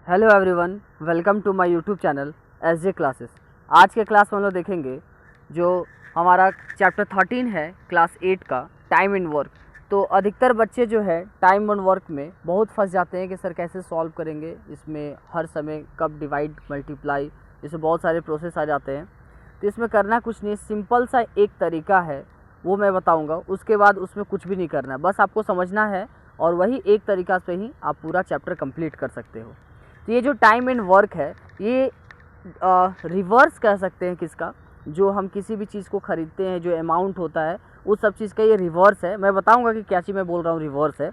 Hello everyone, welcome to my YouTube channel S J classes. आज के class में हम लोग देखेंगे जो हमारा चैप्टर 13 है क्लास 8 का टाइम एंड वर्क। तो अधिकतर बच्चे जो है टाइम एंड वर्क में बहुत फंस जाते हैं कि सर कैसे सॉल्व करेंगे, इसमें हर समय कब डिवाइड मल्टीप्लाई, इसमें बहुत सारे प्रोसेस आ जाते हैं। तो इसमें करना कुछ नहीं, सिंपल सा एक तरीका है वो मैं बताऊंगा। उसके बाद उसमें कुछ भी नहीं करना है, बस आपको समझना है और वही एक तरीका से ही आप पूरा चैप्टर कंप्लीट कर सकते हो। तो ये जो टाइम एंड वर्क है ये रिवर्स कह सकते हैं किसका, जो हम किसी भी चीज़ को ख़रीदते हैं, जो अमाउंट होता है उस सब चीज़ का ये रिवर्स है। मैं बताऊंगा कि क्या चीज़ मैं बोल रहा हूँ रिवर्स है।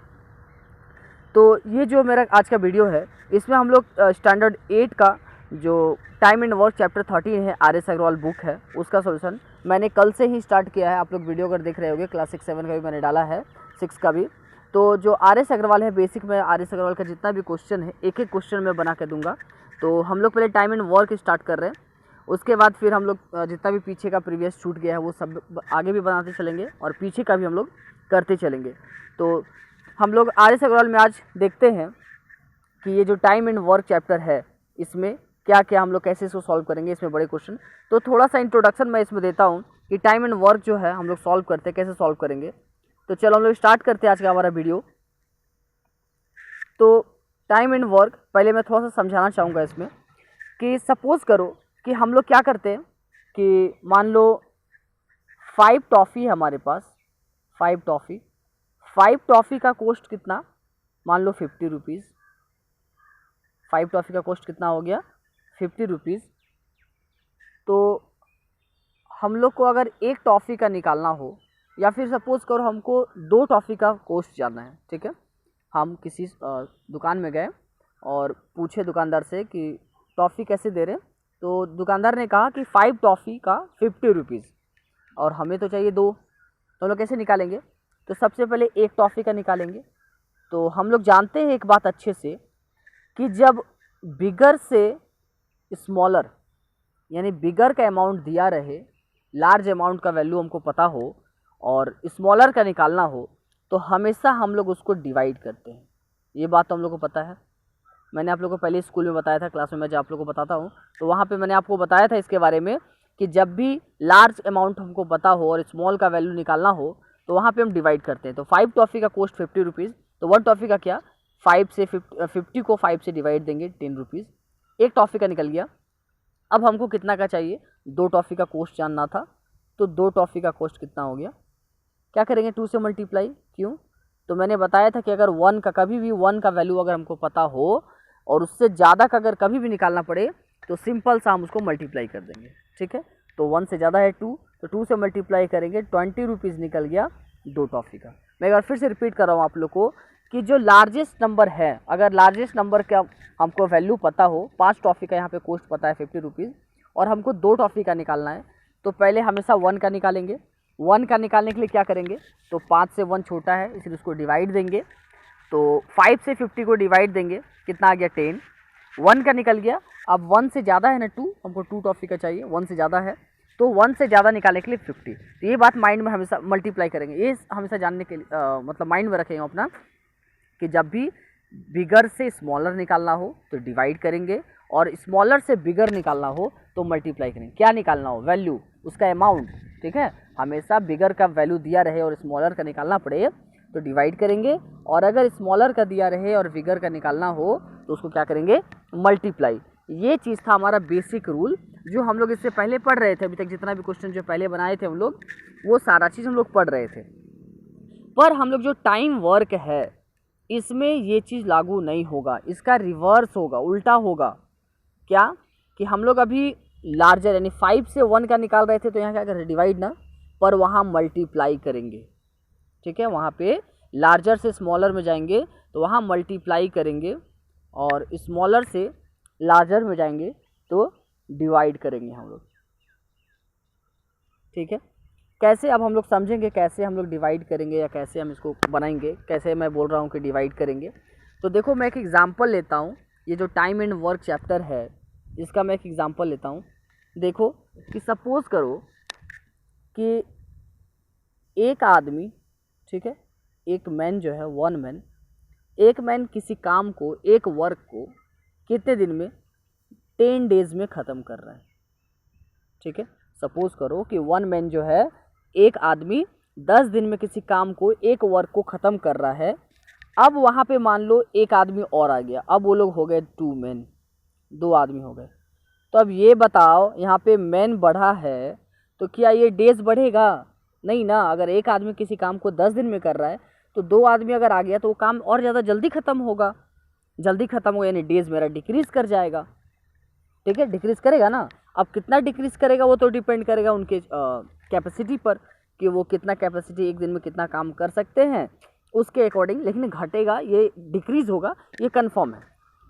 तो ये जो मेरा आज का वीडियो है इसमें हम लोग स्टैंडर्ड 8 का जो टाइम एंड वर्क चैप्टर 13 है, आर एस अग्रवाल बुक है, उसका सोल्यूशन मैंने कल से ही स्टार्ट किया है। आप लोग वीडियो अगर देख रहे होंगे क्लास 6-7 का भी मैंने डाला है, 6 का भी। तो जो आर एस अग्रवाल है, बेसिक में आर एस अग्रवाल का जितना भी क्वेश्चन है एक एक क्वेश्चन मैं बना के दूंगा। तो हम लोग पहले टाइम एंड वर्क स्टार्ट कर रहे हैं, उसके बाद फिर हम लोग जितना भी पीछे का प्रीवियस छूट गया है वो सब आगे भी बनाते चलेंगे और पीछे का भी हम लोग करते चलेंगे। तो हम लोग आर एस अग्रवाल में आज देखते हैं कि ये जो टाइम एंड वर्क चैप्टर है इसमें क्या क्या हम लोग कैसे इसको सॉल्व करेंगे, इसमें बड़े क्वेश्चन। तो थोड़ा सा इंट्रोडक्शन मैं इसमें देता हूँ कि टाइम एंड वर्क जो है हम लोग सॉल्व करते हैं, कैसे सॉल्व करेंगे। तो चलो हम लोग स्टार्ट करते हैं आज का हमारा वीडियो। तो टाइम एंड वर्क पहले मैं थोड़ा सा समझाना चाहूँगा इसमें कि सपोज़ करो कि हम लोग क्या करते हैं कि मान लो 5 टॉफ़ी है हमारे पास, 5 टॉफ़ी। 5 टॉफ़ी का कॉस्ट कितना, मान लो 50 रुपीज़। 5 टॉफ़ी का कॉस्ट कितना हो गया, 50 रुपीज़। तो हम लोग को अगर एक टॉफ़ी का निकालना हो या फिर सपोज़ करो हमको 2 टॉफ़ी का कॉस्ट जानना है, ठीक है। हम किसी दुकान में गए और पूछे दुकानदार से कि टॉफ़ी कैसे दे रहे हैं। तो दुकानदार ने कहा कि 5 टॉफ़ी का 50 रुपीज़ और हमें तो चाहिए 2। तो हम लोग कैसे निकालेंगे, तो सबसे पहले एक टॉफ़ी का निकालेंगे। तो हम लोग जानते हैं एक बात अच्छे से कि जब बिगर से स्मॉलर यानी बिगर का अमाउंट दिया रहे, लार्ज अमाउंट का वैल्यू हमको पता हो और स्मॉलर का निकालना हो, तो हमेशा हम लोग उसको डिवाइड करते हैं। ये बात तो हम लोग को पता है। मैंने आप लोगों को पहले स्कूल में बताया था, क्लास में मैं जब आप लोगों को बताता हूँ तो वहाँ पे मैंने आपको बताया था इसके बारे में कि जब भी लार्ज अमाउंट हमको पता हो और स्मॉल का वैल्यू निकालना हो तो वहाँ पे हम डिवाइड करते हैं। तो 5 टॉफ़ी का कॉस्ट 50 रुपीज़, तो 1 टॉफ़ी का क्या, 5 से 50 को 5 से डिवाइड देंगे 10 रुपीज़। एक टॉफ़ी का निकल गया। अब हमको कितना का चाहिए, 2 टॉफ़ी का कॉस्ट जानना था। तो 2 टॉफ़ी का कॉस्ट कितना हो गया, क्या करेंगे, 2 से मल्टीप्लाई। क्यों, तो मैंने बताया था कि अगर 1 का कभी भी 1 का वैल्यू अगर हमको पता हो और उससे ज़्यादा का अगर कभी भी निकालना पड़े तो सिंपल सा हम उसको मल्टीप्लाई कर देंगे, ठीक है। तो 1 से ज़्यादा है 2, तो 2 से मल्टीप्लाई करेंगे, 20 रुपीज़ निकल गया 2 टॉफ़ी का। मैं एक बार फिर से रिपीट कर रहा हूँ आप लोग को कि जो लार्जेस्ट नंबर है, अगर लार्जेस्ट नंबर का हमको वैल्यू पता हो, 5 टॉफ़ी का यहाँ पे कॉस्ट पता है 50 रुपीज़ और हमको 2 टॉफ़ी का निकालना है, तो पहले हमेशा 1 का निकालेंगे। 1 का निकालने के लिए क्या करेंगे, तो 5 से 1 छोटा है इसलिए उसको डिवाइड देंगे। तो 5 से 50 को डिवाइड देंगे, कितना आ गया 10। 1 का निकल गया। अब 1 से ज़्यादा है ना 2, हमको 2 टॉफ़ी का चाहिए, 1 से ज़्यादा है तो 1 से ज़्यादा निकालने के लिए 50। तो ये बात माइंड में हमेशा मल्टीप्लाई करेंगे, ये हमेशा जानने के लिए मतलब माइंड में रखेंगे अपना कि जब भी बिगर से स्मॉलर निकालना हो तो डिवाइड करेंगे और स्मॉलर से बिगर निकालना हो तो मल्टीप्लाई करेंगे। क्या निकालना हो, वैल्यू, उसका अमाउंट, ठीक है। हमेशा बिगर का वैल्यू दिया रहे और स्मॉलर का निकालना पड़े तो डिवाइड करेंगे, और अगर स्मॉलर का दिया रहे और बिगर का निकालना हो तो उसको क्या करेंगे, मल्टीप्लाई। ये चीज़ था हमारा बेसिक रूल जो हम लोग इससे पहले पढ़ रहे थे। अभी तक जितना भी क्वेश्चन जो पहले बनाए थे हम लोग वो सारा चीज़ हम लोग पढ़ रहे थे। पर हम लोग जो टाइम वर्क है इसमें ये चीज़ लागू नहीं होगा, इसका रिवर्स होगा, उल्टा होगा। क्या, कि हम लोग अभी लार्जर यानी 5 से 1 का निकाल रहे थे तो यहाँ क्या करें, डिवाइड ना, पर वहाँ मल्टीप्लाई करेंगे, ठीक है। वहाँ पे लार्जर से स्मॉलर में जाएंगे तो वहाँ मल्टीप्लाई करेंगे और स्मॉलर से लार्जर में जाएंगे तो डिवाइड करेंगे हम लोग, ठीक है। कैसे, अब हम लोग समझेंगे कैसे हम लोग डिवाइड करेंगे या कैसे हम इसको बनाएंगे, कैसे मैं बोल रहा हूँ कि डिवाइड करेंगे। तो देखो मैं एक एग्ज़ाम्पल लेता हूँ, ये जो टाइम एंड वर्क चैप्टर है इसका मैं एक एग्ज़ाम्पल लेता हूँ। देखो कि सपोज़ करो कि एक आदमी, ठीक है, एक मैन जो है, 1 मैन, एक मैन किसी काम को, एक वर्क को कितने दिन में, 10 डेज में ख़त्म कर रहा है। ठीक है, सपोज करो कि वन मैन जो है, एक आदमी 10 दिन में किसी काम को, एक वर्क को ख़त्म कर रहा है। अब वहाँ पे मान लो एक आदमी और आ गया, अब वो लोग हो गए 2 मैन, 2 आदमी हो गए। तो अब ये बताओ, यहाँ पे मैन बढ़ा है तो क्या ये डेज बढ़ेगा? नहीं ना। अगर एक आदमी किसी काम को 10 दिन में कर रहा है तो 2 आदमी अगर आ गया तो वो काम और ज़्यादा जल्दी ख़त्म होगा। जल्दी ख़त्म हो यानी डेज मेरा डिक्रीज़ कर जाएगा। ठीक है, डिक्रीज़ करेगा ना। अब कितना डिक्रीज़ करेगा वो तो डिपेंड करेगा उनके कैपेसिटी पर, कि वो कितना कैपेसिटी एक दिन में कितना काम कर सकते हैं, उसके अकॉर्डिंग। लेकिन घटेगा, ये डिक्रीज़ होगा, ये कन्फर्म है।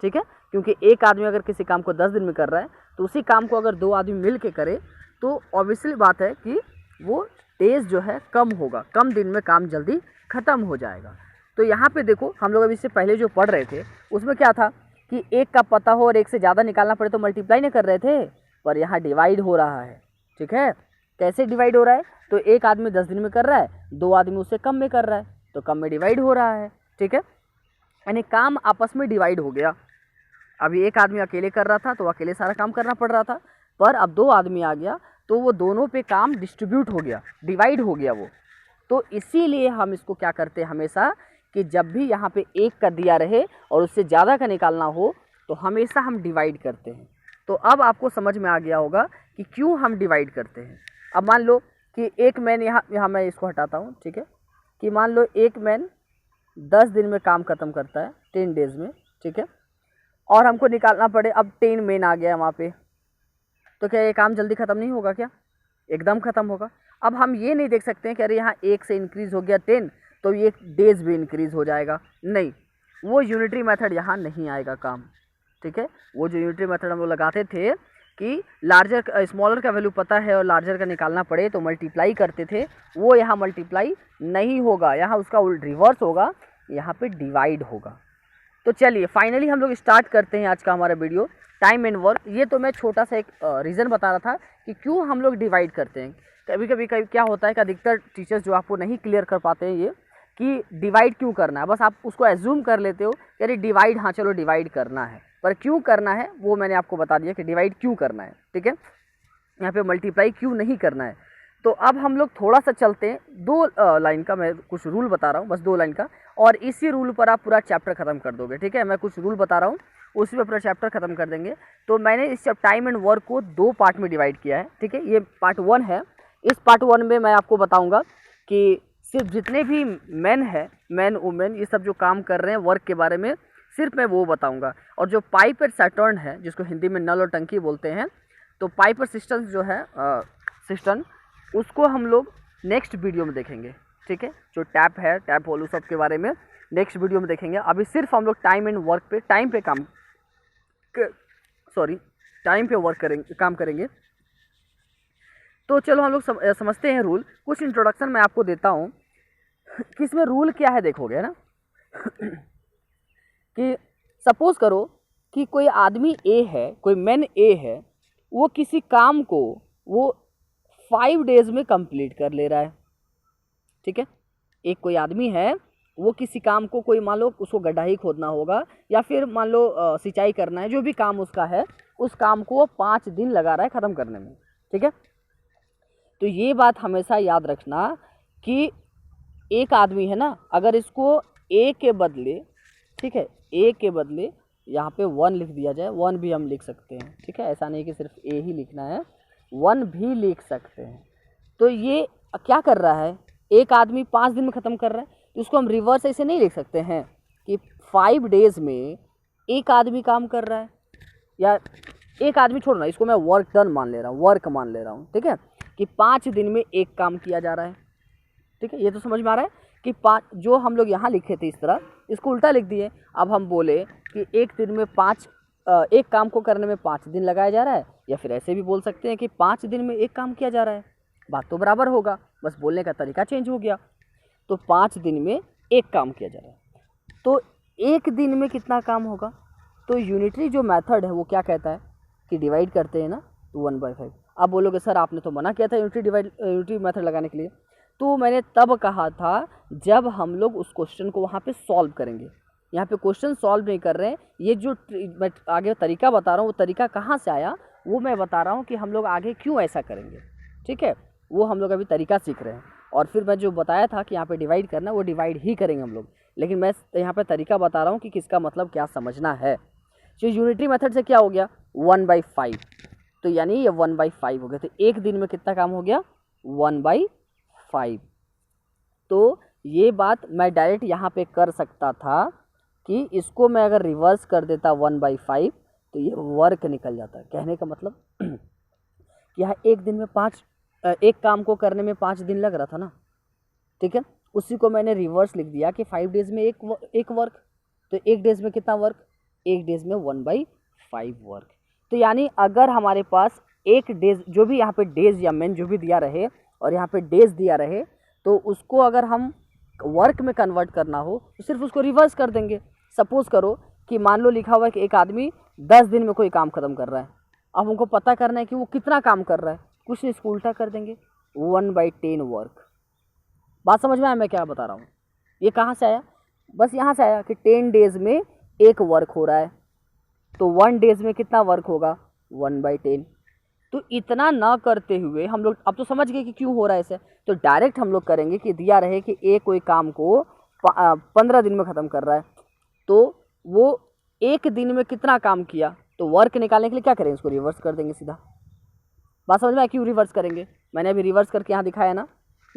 ठीक है, क्योंकि एक आदमी अगर किसी काम को 10 दिन में कर रहा है तो उसी काम को अगर 2 आदमी मिल के करे तो ऑब्वियसली बात है कि वो डेज जो है कम होगा, कम दिन में काम जल्दी ख़त्म हो जाएगा। तो यहाँ पे देखो, हम लोग अभी इससे पहले जो पढ़ रहे थे उसमें क्या था कि एक का पता हो और एक से ज़्यादा निकालना पड़े तो मल्टीप्लाई नहीं कर रहे थे, पर यहाँ डिवाइड हो रहा है। ठीक है, कैसे डिवाइड हो रहा है? तो एक आदमी 10 दिन में कर रहा है, 2 आदमी उससे कम में कर रहा है, तो कम में डिवाइड हो रहा है। ठीक है, यानी काम आपस में डिवाइड हो गया। अभी एक आदमी अकेले कर रहा था तो अकेले सारा काम करना पड़ रहा था, पर अब 2 आदमी आ गया तो वो दोनों पे काम डिस्ट्रीब्यूट हो गया, डिवाइड हो गया वो। तो इसीलिए हम इसको क्या करते हैं हमेशा, कि जब भी यहाँ पे एक का दिया रहे और उससे ज़्यादा का निकालना हो तो हमेशा हम डिवाइड करते हैं। तो अब आपको समझ में आ गया होगा कि क्यों हम डिवाइड करते हैं। अब मान लो कि एक मैन, यहाँ मैं इसको हटाता हूँ। ठीक है, कि मान लो एक मैन 10 दिन में काम ख़त्म करता है, 10 डेज़ में। ठीक है, और हमको निकालना पड़े, अब 10 मैन आ गया वहाँ पे, तो क्या ये काम जल्दी ख़त्म नहीं होगा? क्या एकदम ख़त्म होगा। अब हम ये नहीं देख सकते हैं कि अरे यहाँ 1 से इंक्रीज़ हो गया 10 तो ये डेज भी इंक्रीज़ हो जाएगा। नहीं, वो यूनिटरी मेथड यहाँ नहीं आएगा काम। ठीक है, वो जो यूनिटरी मेथड हम लोग लगाते थे कि लार्जर स्मॉलर का वैल्यू पता है और लार्जर का निकालना पड़े तो मल्टीप्लाई करते थे, वो यहाँ मल्टीप्लाई नहीं होगा, यहाँ उसका उल्ट रिवर्स होगा, यहाँ पे डिवाइड होगा। तो चलिए फाइनली हम लोग स्टार्ट करते हैं आज का हमारा वीडियो, टाइम एंड वर्क। ये तो मैं छोटा सा एक रीज़न बता रहा था कि क्यों हम लोग डिवाइड करते हैं। कभी कभी क्या होता है कि अधिकतर टीचर्स जो आपको नहीं क्लियर कर पाते हैं ये, कि डिवाइड क्यों करना है। बस आप उसको एज्यूम कर लेते हो कि अरे डिवाइड, हाँ चलो डिवाइड करना है, पर क्यों करना है वो मैंने आपको बता दिया कि डिवाइड क्यों करना है। ठीक है, यहाँ पे मल्टीप्लाई क्यों नहीं करना है। तो अब हम लोग थोड़ा सा चलते हैं, 2 लाइन का मैं कुछ रूल बता रहा हूँ, बस 2 लाइन का, और इसी रूल पर आप पूरा चैप्टर ख़त्म कर दोगे। ठीक है, मैं कुछ रूल बता रहा हूँ, उसी पर पूरा चैप्टर ख़त्म कर देंगे। तो मैंने इस टाइम एंड वर्क को 2 पार्ट में डिवाइड किया है। ठीक है, ये पार्ट 1 है। इस पार्ट 1 में मैं आपको बताऊँगा कि सिर्फ जितने भी मैन है, मैन वुमेन, ये सब जो काम कर रहे हैं वर्क के बारे में सिर्फ मैं वो बताऊँगा। और जो पाइप एंड सैटर्न है, जिसको हिंदी में नल और टंकी बोलते हैं, तो पाइप और सिस्टम जो है सिस्टम, उसको हम लोग नेक्स्ट वीडियो में देखेंगे। ठीक है, जो टैप है, टैप होल, सब के बारे में नेक्स्ट वीडियो में देखेंगे। अभी सिर्फ हम लोग टाइम एंड वर्क पे, टाइम पे टाइम पे वर्क करेंगे, काम करेंगे। तो चलो हम लोग समझते हैं रूल। कुछ इंट्रोडक्शन मैं आपको देता हूँ कि इसमें रूल क्या है, देखोगे ना। कि सपोज करो कि कोई आदमी ए है, कोई मैन ए है, वो किसी काम को वो 5 डेज़ में कंप्लीट कर ले रहा है। ठीक है, एक कोई आदमी है, वो किसी काम को, कोई मान लो उसको गड्ढा ही खोदना होगा या फिर मान लो सिंचाई करना है, जो भी काम उसका है, उस काम को वो 5 दिन लगा रहा है ख़त्म करने में। ठीक है, तो ये बात हमेशा याद रखना कि एक आदमी है ना, अगर इसको ए के बदले, ठीक है, ए के बदले यहाँ पे 1 लिख दिया जाए, 1 भी हम लिख सकते हैं। ठीक है, ऐसा नहीं कि सिर्फ ए ही लिखना है, 1 भी लिख सकते हैं। तो ये क्या कर रहा है, एक आदमी 5 दिन में ख़त्म कर रहा है, तो इसको हम रिवर्स ऐसे नहीं लिख सकते हैं कि 5 डेज़ में एक आदमी काम कर रहा है, या एक आदमी छोड़ना, इसको मैं वर्क डन मान ले रहा हूँ, वर्क मान ले रहा हूँ। ठीक है, कि 5 दिन में एक काम किया जा रहा है। ठीक है, ये तो समझ में आ रहा है कि 5, जो हम लोग यहाँ लिखे थे इस तरह, इसको उल्टा लिख दिए। अब हम बोले कि एक दिन में 5, एक काम को करने में 5 दिन लगाया जा रहा है, या फिर ऐसे भी बोल सकते हैं कि 5 दिन में एक काम किया जा रहा है, बात तो बराबर होगा, बस बोलने का तरीका चेंज हो गया। तो 5 दिन में एक काम किया जा रहा है, तो एक दिन में कितना काम होगा। तो यूनिटरी जो मेथड है वो क्या कहता है कि डिवाइड करते हैं ना, तो 1/5। अब बोलोगे सर आपने तो मना किया था यूनिटरी मेथड लगाने के लिए। तो मैंने तब कहा था जब हम लोग उस क्वेश्चन को वहाँ पे सॉल्व करेंगे। यहाँ पे क्वेश्चन सॉल्व नहीं कर रहे हैं। ये जो मैं आगे तरीका बता रहा हूँ वो तरीका कहाँ से आया वो मैं बता रहा हूँ कि हम लोग आगे क्यों ऐसा करेंगे, ठीक है। वो हम लोग अभी तरीका सीख रहे हैं और फिर मैं जो बताया था कि यहाँ पे डिवाइड करना वो डिवाइड ही करेंगे हम लोग, लेकिन मैं यहाँ पे तरीका बता रहा हूँ कि किसका मतलब क्या समझना है। तो यूनिटरी मेथड से क्या हो गया 1/5, तो यानी ये 1/5 हो गया। तो एक दिन में कितना काम हो गया 1/5। तो ये बात मैं डायरेक्ट यहाँ पे कर सकता था कि इसको मैं अगर रिवर्स कर देता 1/5 तो ये वर्क निकल जाता है। कहने का मतलब कि यहाँ एक दिन में एक काम को करने में 5 दिन लग रहा था ना, ठीक है। उसी को मैंने रिवर्स लिख दिया कि 5 डेज में एक वर्क, तो एक डेज में कितना वर्क, एक डेज में 1/5 वर्क। तो यानी अगर हमारे पास एक डेज जो भी यहाँ पे डेज या मेन जो भी दिया रहे और यहाँ पे डेज दिया रहे, तो उसको अगर हम वर्क में कन्वर्ट करना हो तो सिर्फ उसको रिवर्स कर देंगे। सपोज करो कि मान लो लिखा हुआ है कि एक आदमी 10 दिन में कोई काम ख़त्म कर रहा है। अब हमको पता करना है कि वो कितना काम कर रहा है, कुछ नहीं इसको उल्टा कर देंगे 1/10 वर्क। बात समझ में आया मैं क्या बता रहा हूँ। ये कहाँ से आया, बस यहाँ से आया कि 10 डेज में एक वर्क हो रहा है, तो 1 डेज में कितना वर्क होगा 1/10। तो इतना ना करते हुए हम लोग अब तो समझ गए कि क्यों हो रहा है ऐसे, तो डायरेक्ट हम लोग करेंगे कि दिया रहे कि एक कोई काम को 15 दिन में ख़त्म कर रहा है, तो वो एक दिन में कितना काम किया, तो वर्क निकालने के लिए क्या करेंगे, इसको रिवर्स कर देंगे सीधा। बात समझ में आया क्यों रिवर्स करेंगे, मैंने अभी रिवर्स करके यहाँ दिखाया ना,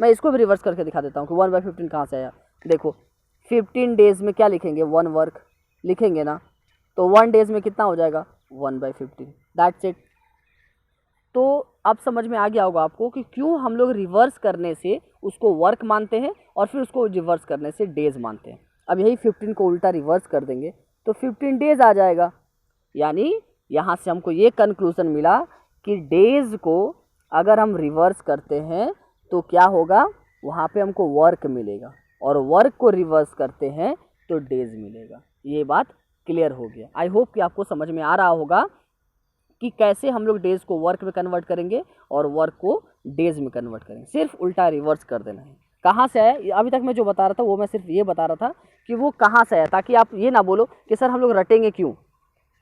मैं इसको भी रिवर्स करके दिखा देता हूँ कि 1/15 कहाँ से आया। देखो 15 डेज में क्या लिखेंगे 1 वर्क लिखेंगे ना, तो 1 डेज में कितना हो जाएगा 1/15, दैट्स इट। तो अब समझ में आ गया होगा आपको कि क्यों हम लोग रिवर्स करने से उसको वर्क मानते हैं और फिर उसको रिवर्स करने से डेज मानते हैं। अब यही 15 को उल्टा रिवर्स कर देंगे तो 15 डेज आ जाएगा। यानी यहाँ से हमको ये कंक्लूजन मिला कि डेज को अगर हम रिवर्स करते हैं तो क्या होगा, वहाँ पे हमको वर्क मिलेगा, और वर्क को रिवर्स करते हैं तो डेज मिलेगा। ये बात क्लियर हो गया। आई होप कि आपको समझ में आ रहा होगा कि कैसे हम लोग डेज को वर्क में कन्वर्ट करेंगे और वर्क को डेज में कन्वर्ट करेंगे। सिर्फ उल्टा रिवर्स कर देना है। कहाँ से आया, अभी तक मैं जो बता रहा था वो मैं सिर्फ ये बता रहा था कि वो कहाँ से आया, ताकि आप ये ना बोलो कि सर हम लोग रटेंगे क्यों।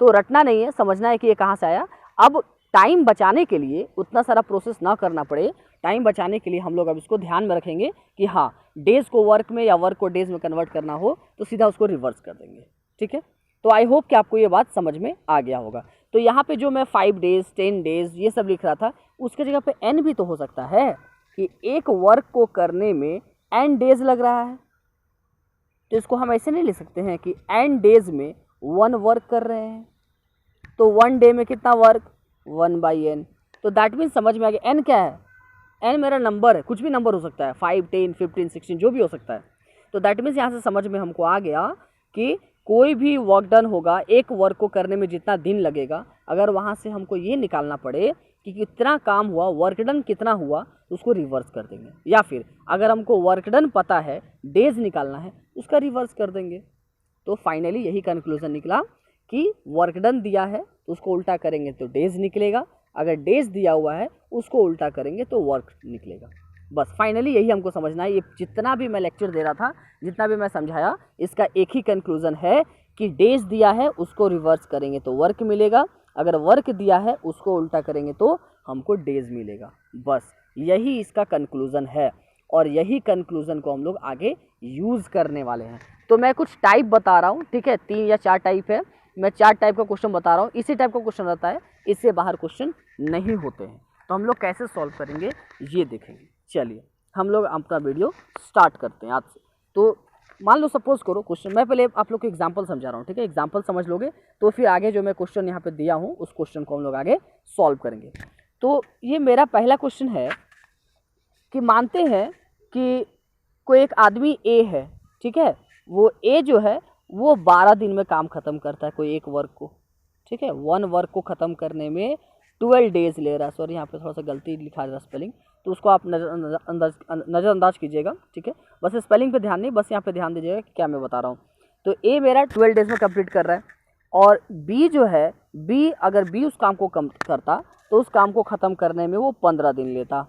तो रटना नहीं है, समझना है कि ये कहाँ से आया। अब टाइम बचाने के लिए उतना सारा प्रोसेस ना करना पड़े, टाइम बचाने के लिए हम लोग अब इसको ध्यान में रखेंगे कि हाँ डेज को वर्क में या वर्क को डेज में कन्वर्ट करना हो तो सीधा उसको रिवर्स कर देंगे, ठीक है। तो आई होप कि आपको ये बात समझ में आ गया होगा। तो यहाँ पे जो मैं 5 डेज 10 डेज ये सब लिख रहा था, उसके जगह पे n भी तो हो सकता है कि एक वर्क को करने में n डेज लग रहा है, तो इसको हम ऐसे नहीं लिख सकते हैं कि n डेज में 1 वर्क कर रहे हैं, तो 1 डे में कितना वर्क 1/n। तो दैट मीन्स समझ में आ गया n क्या है, n मेरा नंबर है, कुछ भी नंबर हो सकता है, 5 10 15 16 जो भी हो सकता है। तो दैट मीन्स यहाँ से समझ में हमको आ गया कि कोई भी वर्क डन होगा, एक वर्क को करने में जितना दिन लगेगा, अगर वहाँ से हमको ये निकालना पड़े कि कितना काम हुआ, वर्क डन कितना हुआ, उसको रिवर्स कर देंगे। या फिर अगर हमको वर्क डन पता है, डेज निकालना है, उसका रिवर्स कर देंगे। तो फाइनली यही कंक्लूजन निकला कि वर्क डन दिया है तो उसको उल्टा करेंगे तो डेज निकलेगा, अगर डेज दिया हुआ है उसको उल्टा करेंगे तो वर्क निकलेगा। बस फाइनली यही हमको समझना है। ये जितना भी मैं लेक्चर दे रहा था, जितना भी मैं समझाया, इसका एक ही कंक्लूजन है कि डेज दिया है उसको रिवर्स करेंगे तो वर्क मिलेगा, अगर वर्क दिया है उसको उल्टा करेंगे तो हमको डेज मिलेगा। बस यही इसका कंक्लूजन है और यही कंक्लूजन को हम लोग आगे यूज़ करने वाले हैं। तो मैं कुछ टाइप बता रहा हूँ, ठीक है, 3 या 4 टाइप है, मैं 4 टाइप का क्वेश्चन बता रहा हूँ। इसी टाइप का क्वेश्चन रहता है, इससे बाहर क्वेश्चन नहीं होते हैं। तो हम लोग कैसे सॉल्व करेंगे ये देखेंगे। चलिए हम लोग अपना वीडियो स्टार्ट करते हैं आज से। तो मान लो सपोज करो क्वेश्चन, मैं पहले आप लोग को एग्जांपल समझा रहा हूँ, ठीक है, एग्जांपल समझ लोगे तो फिर आगे जो मैं क्वेश्चन यहाँ पे दिया हूँ उस क्वेश्चन को हम लोग आगे सॉल्व करेंगे। तो ये मेरा पहला क्वेश्चन है कि मानते हैं कि कोई एक आदमी ए है, ठीक है, वो ए जो है वो 12 दिन में काम ख़त्म करता है कोई एक वर्क को, ठीक है। 1 वर्क को ख़त्म करने में 12 डेज ले रहा है। सॉरी यहाँ पे थोड़ा सा गलती लिखा रहा स्पेलिंग, तो उसको आप नज़रअंदाज कीजिएगा, ठीक है। बस स्पेलिंग पे ध्यान नहीं, बस यहाँ पे ध्यान दीजिएगा कि क्या मैं बता रहा हूँ। तो ए मेरा 12 डेज में कंप्लीट कर रहा है और बी जो है, बी अगर बी उस काम को कम करता तो उस काम को ख़त्म करने में वो 15 दिन लेता।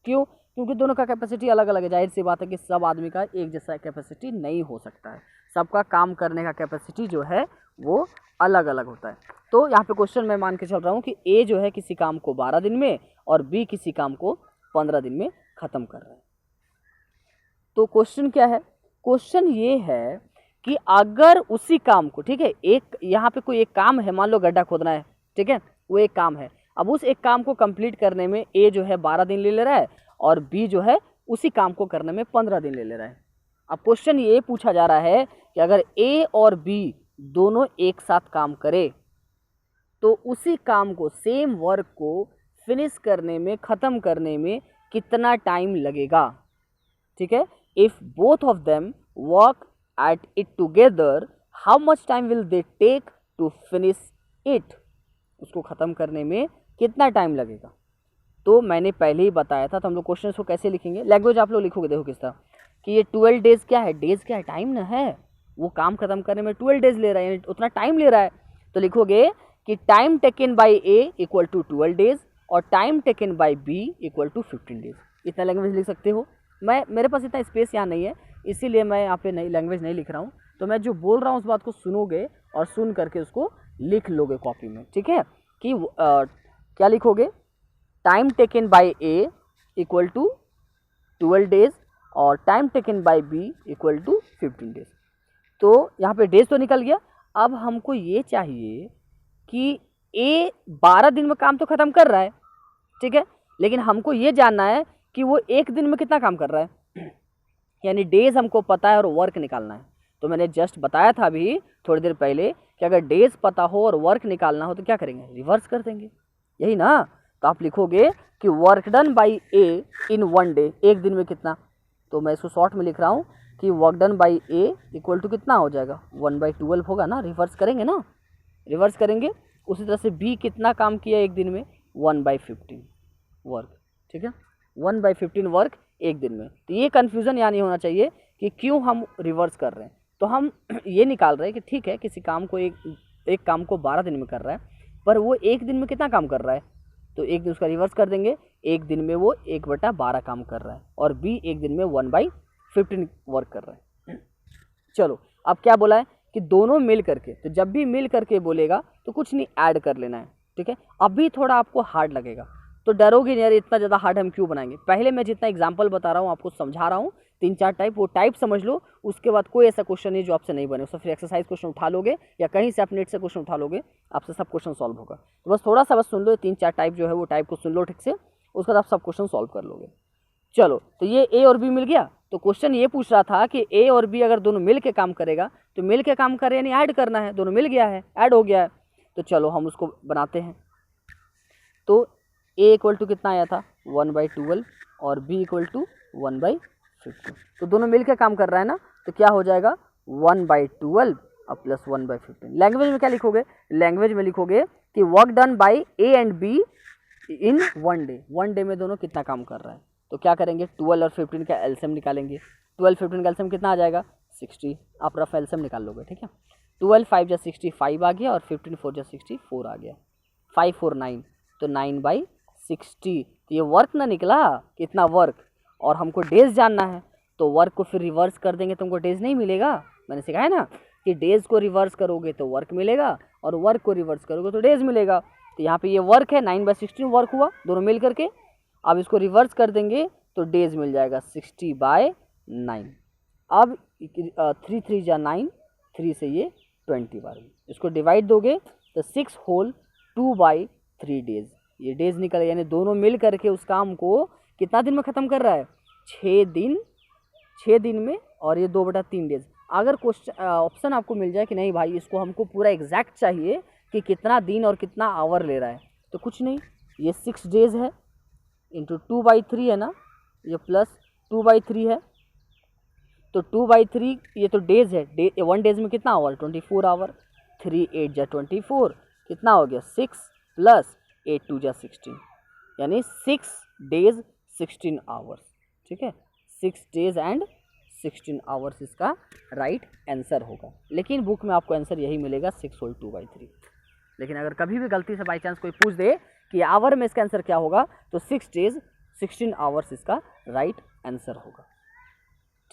क्यों? क्योंकि दोनों का कैपेसिटी अलग अलग है। जाहिर सी बात है कि सब आदमी का एक जैसा कैपेसिटी नहीं हो सकता है, सबका काम करने का कैपेसिटी जो है वो अलग अलग होता है। तो यहाँ पे क्वेश्चन मैं मान के चल रहा हूँ कि ए जो है किसी काम को 12 दिन में और बी किसी काम को 15 दिन में ख़त्म कर रहा है। तो क्वेश्चन क्या है, क्वेश्चन ये है कि अगर उसी काम को, ठीक है, एक यहाँ पे कोई एक काम है, मान लो गड्ढा खोदना है, ठीक है, वो एक काम है। अब उस एक काम को कंप्लीट करने में ए जो है 12 दिन ले रहा है और बी जो है उसी काम को करने में 15 दिन ले रहा है। अब क्वेश्चन ये पूछा जा रहा है कि अगर ए और बी दोनों एक साथ काम करे तो उसी काम को, सेम वर्क को फिनिश करने में, ख़त्म करने में कितना टाइम लगेगा, ठीक है। If both of them work at it together how much time will they take to finish it, उसको ख़त्म करने में कितना टाइम लगेगा। तो मैंने पहले ही बताया था। तो हम लोग क्वेश्चन को कैसे लिखेंगे, लैंग्वेज आप लोग लिखोगे, देखो किस तरह कि ये 12 डेज़ क्या है, डेज़ क्या है, टाइम ना है, वो काम ख़त्म करने में 12 डेज़ ले रहा है, यानी उतना टाइम ले रहा है। तो लिखोगे कि time taken by A equal to 12 days और time taken by B equal to 15 days. इतना लैंग्वेज लिख सकते हो। मेरे पास इतना स्पेस यहाँ नहीं है, इसीलिए मैं यहाँ पे नई लैंग्वेज नहीं लिख रहा हूँ। तो मैं जो बोल रहा हूँ उस बात को सुनोगे और सुन करके उसको लिख लोगे कॉपी में, ठीक है। कि क्या लिखोगे, time taken by A equal to 12 days और time taken by B equal to 15 days. तो यहाँ पे डेज तो निकल गया। अब हमको ये चाहिए कि ए 12 दिन में काम तो ख़त्म कर रहा है, ठीक है, लेकिन हमको ये जानना है कि वो एक दिन में कितना काम कर रहा है, यानी डेज हमको पता है और वर्क निकालना है। तो मैंने जस्ट बताया था अभी थोड़ी देर पहले कि अगर डेज पता हो और वर्क निकालना हो तो क्या करेंगे, रिवर्स कर देंगे, यही ना। तो आप लिखोगे कि work done by A in 1 day, एक दिन में कितना। तो मैं इसको शॉर्ट में लिख रहा हूँ कि work done by A equal to कितना हो जाएगा, 1/12 होगा ना। रिवर्स करेंगे ना, रिवर्स करेंगे। उसी तरह से बी कितना काम किया एक दिन में, 1/15 वर्क, ठीक है, 1/15 वर्क एक दिन में। तो ये कन्फ्यूज़न यहाँ नहीं होना चाहिए कि क्यों हम रिवर्स कर रहे हैं। तो हम ये निकाल रहे हैं कि ठीक है, किसी काम को एक काम को 12 दिन में कर रहा है, पर वो एक दिन में कितना काम कर रहा है, तो एक दिन उसका रिवर्स कर देंगे, एक दिन में वो 1/12 काम कर रहा है और बी एक दिन में 1/15 वर्क कर रहा है। चलो अब क्या बोला है कि दोनों मिल करके, तो जब भी मिल करके बोलेगा तो कुछ नहीं ऐड कर लेना है, ठीक है। अभी थोड़ा आपको हार्ड लगेगा तो डरोगे नहीं, यार इतना ज़्यादा हार्ड हम क्यों बनाएंगे। पहले मैं जितना एग्जांपल बता रहा हूँ आपको समझा रहा हूँ, 3-4 टाइप, वो टाइप समझ लो, उसके बाद कोई ऐसा क्वेश्चन नहीं जो आपसे नहीं बने। उससे फिर एक्सरसाइज क्वेश्चन उठा लोगे या कहीं से आप नेट से क्वेश्चन उठा लोगे, आपसे सब क्वेश्चन सॉल्व होगा। तो बस थोड़ा सा बस सुन लो, 3-4 टाइप जो है वो टाइप को सुन लो ठीक से, उसके बाद आप सब क्वेश्चन सॉल्व कर लोगे। चलो, तो ये ए और बी मिल गया। तो क्वेश्चन ये पूछ रहा था कि ए और बी अगर दोनों मिल के काम करेगा, तो मिल के काम करे यानी ऐड करना है, दोनों मिल गया है, ऐड हो गया है। तो चलो हम उसको बनाते हैं। तो ए इक्वल टू कितना आया था, 1/12 और बी इक्वल टू 1/15। तो दोनों मिल के काम कर रहा है ना, तो क्या हो जाएगा 1/12 और प्लस 1/15। लैंग्वेज में क्या लिखोगे, लैंग्वेज में लिखोगे कि work done by A and be in 1 day. 1 day में दोनों कितना काम कर रहा है। तो क्या करेंगे, 12 और 15 का एलसीएम निकालेंगे। 12-15 का एलसीएम कितना आ जाएगा, 60। आप रफ एलसीएम निकाल लोगे, ठीक है। 12 5 जा 65 आ गया और 15 4 जा 64 आ गया, 5 4 9, तो 9/60। तो ये वर्क ना निकला, कितना वर्क, और हमको डेज जानना है। तो वर्क को फिर रिवर्स कर देंगे तो हमको डेज नहीं मिलेगा। मैंने सिखाया ना कि डेज को रिवर्स करोगे तो वर्क मिलेगा और वर्क को रिवर्स करोगे तो डेज मिलेगा। तो यहाँ पे ये वर्क है, 9/16 वर्क हुआ दोनों मिल करके। अब इसको रिवर्स कर देंगे तो डेज मिल जाएगा 60/9। अब 3 3 जा 9, 3 से ये 20 बार। इसको डिवाइड दोगे तो 6 होल 2/3 डेज, ये डेज निकल, यानी दोनों मिल करके उस काम को कितना दिन में ख़त्म कर रहा है, 6 दिन में, और ये 2/3 डेज। अगर क्वेश्चन ऑप्शन आपको मिल जाए कि नहीं भाई इसको हमको पूरा एग्जैक्ट चाहिए कि कितना दिन और कितना आवर ले रहा है, तो कुछ नहीं, ये 6 डेज है इंटू 2/3 है ना, ये प्लस 2/3 है, तो 2/3 ये तो डेज है। 1 डेज में कितना आवर, 24 आवर। 3 8 जा 24, कितना हो गया 6 प्लस 8 2 जा 16, यानी 6 डेज 16 आवर्स, ठीक है। 6 डेज एंड 16 आवर्स इसका राइट आंसर होगा। लेकिन बुक में आपको आंसर यही मिलेगा 6 होल 2/3। लेकिन अगर कभी भी गलती से बाई चांस कोई पूछ दे कि आवर में इसका आंसर क्या होगा, तो 6 डेज 16 आवर्स इसका राइट आंसर होगा।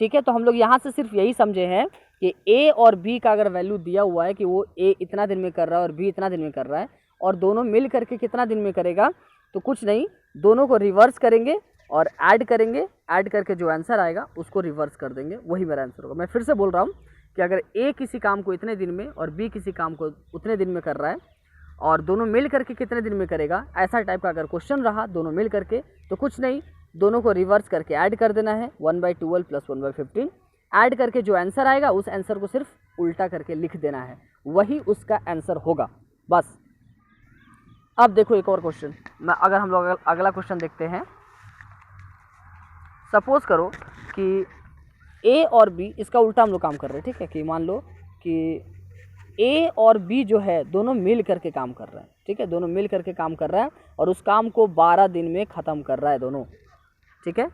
ठीक है। तो हम लोग यहाँ से सिर्फ यही समझे हैं कि ए और बी का अगर वैल्यू दिया हुआ है कि वो ए इतना दिन में कर रहा है और बी इतना दिन में कर रहा है और दोनों मिल करके कितना दिन में करेगा, तो कुछ नहीं, दोनों को रिवर्स करेंगे और ऐड करेंगे, ऐड करके जो आंसर आएगा उसको रिवर्स कर देंगे, वही मेरा आंसर होगा। मैं फिर से बोल रहा हूँ कि अगर ए किसी काम को इतने दिन में और बी किसी काम को उतने दिन में कर रहा है और दोनों मिल करके कितने दिन में करेगा, ऐसा टाइप का अगर क्वेश्चन रहा दोनों मिल करके, तो कुछ नहीं, दोनों को रिवर्स करके ऐड कर देना है 1/12 + 1/15। ऐड करके जो आंसर आएगा उस आंसर को सिर्फ उल्टा करके लिख देना है, वही उसका आंसर होगा बस। अब देखो एक और क्वेश्चन, अगर हम लोग अगला क्वेश्चन देखते हैं। सपोज करो कि ए और बी, इसका उल्टा हम लोग काम कर रहे हैं, ठीक है, कि मान लो कि ए और बी जो है दोनों मिल करके काम कर रहे हैं, ठीक है, दोनों मिल करके काम कर रहा है और उस काम को 12 दिन में ख़त्म कर रहा है दोनों, ठीक है।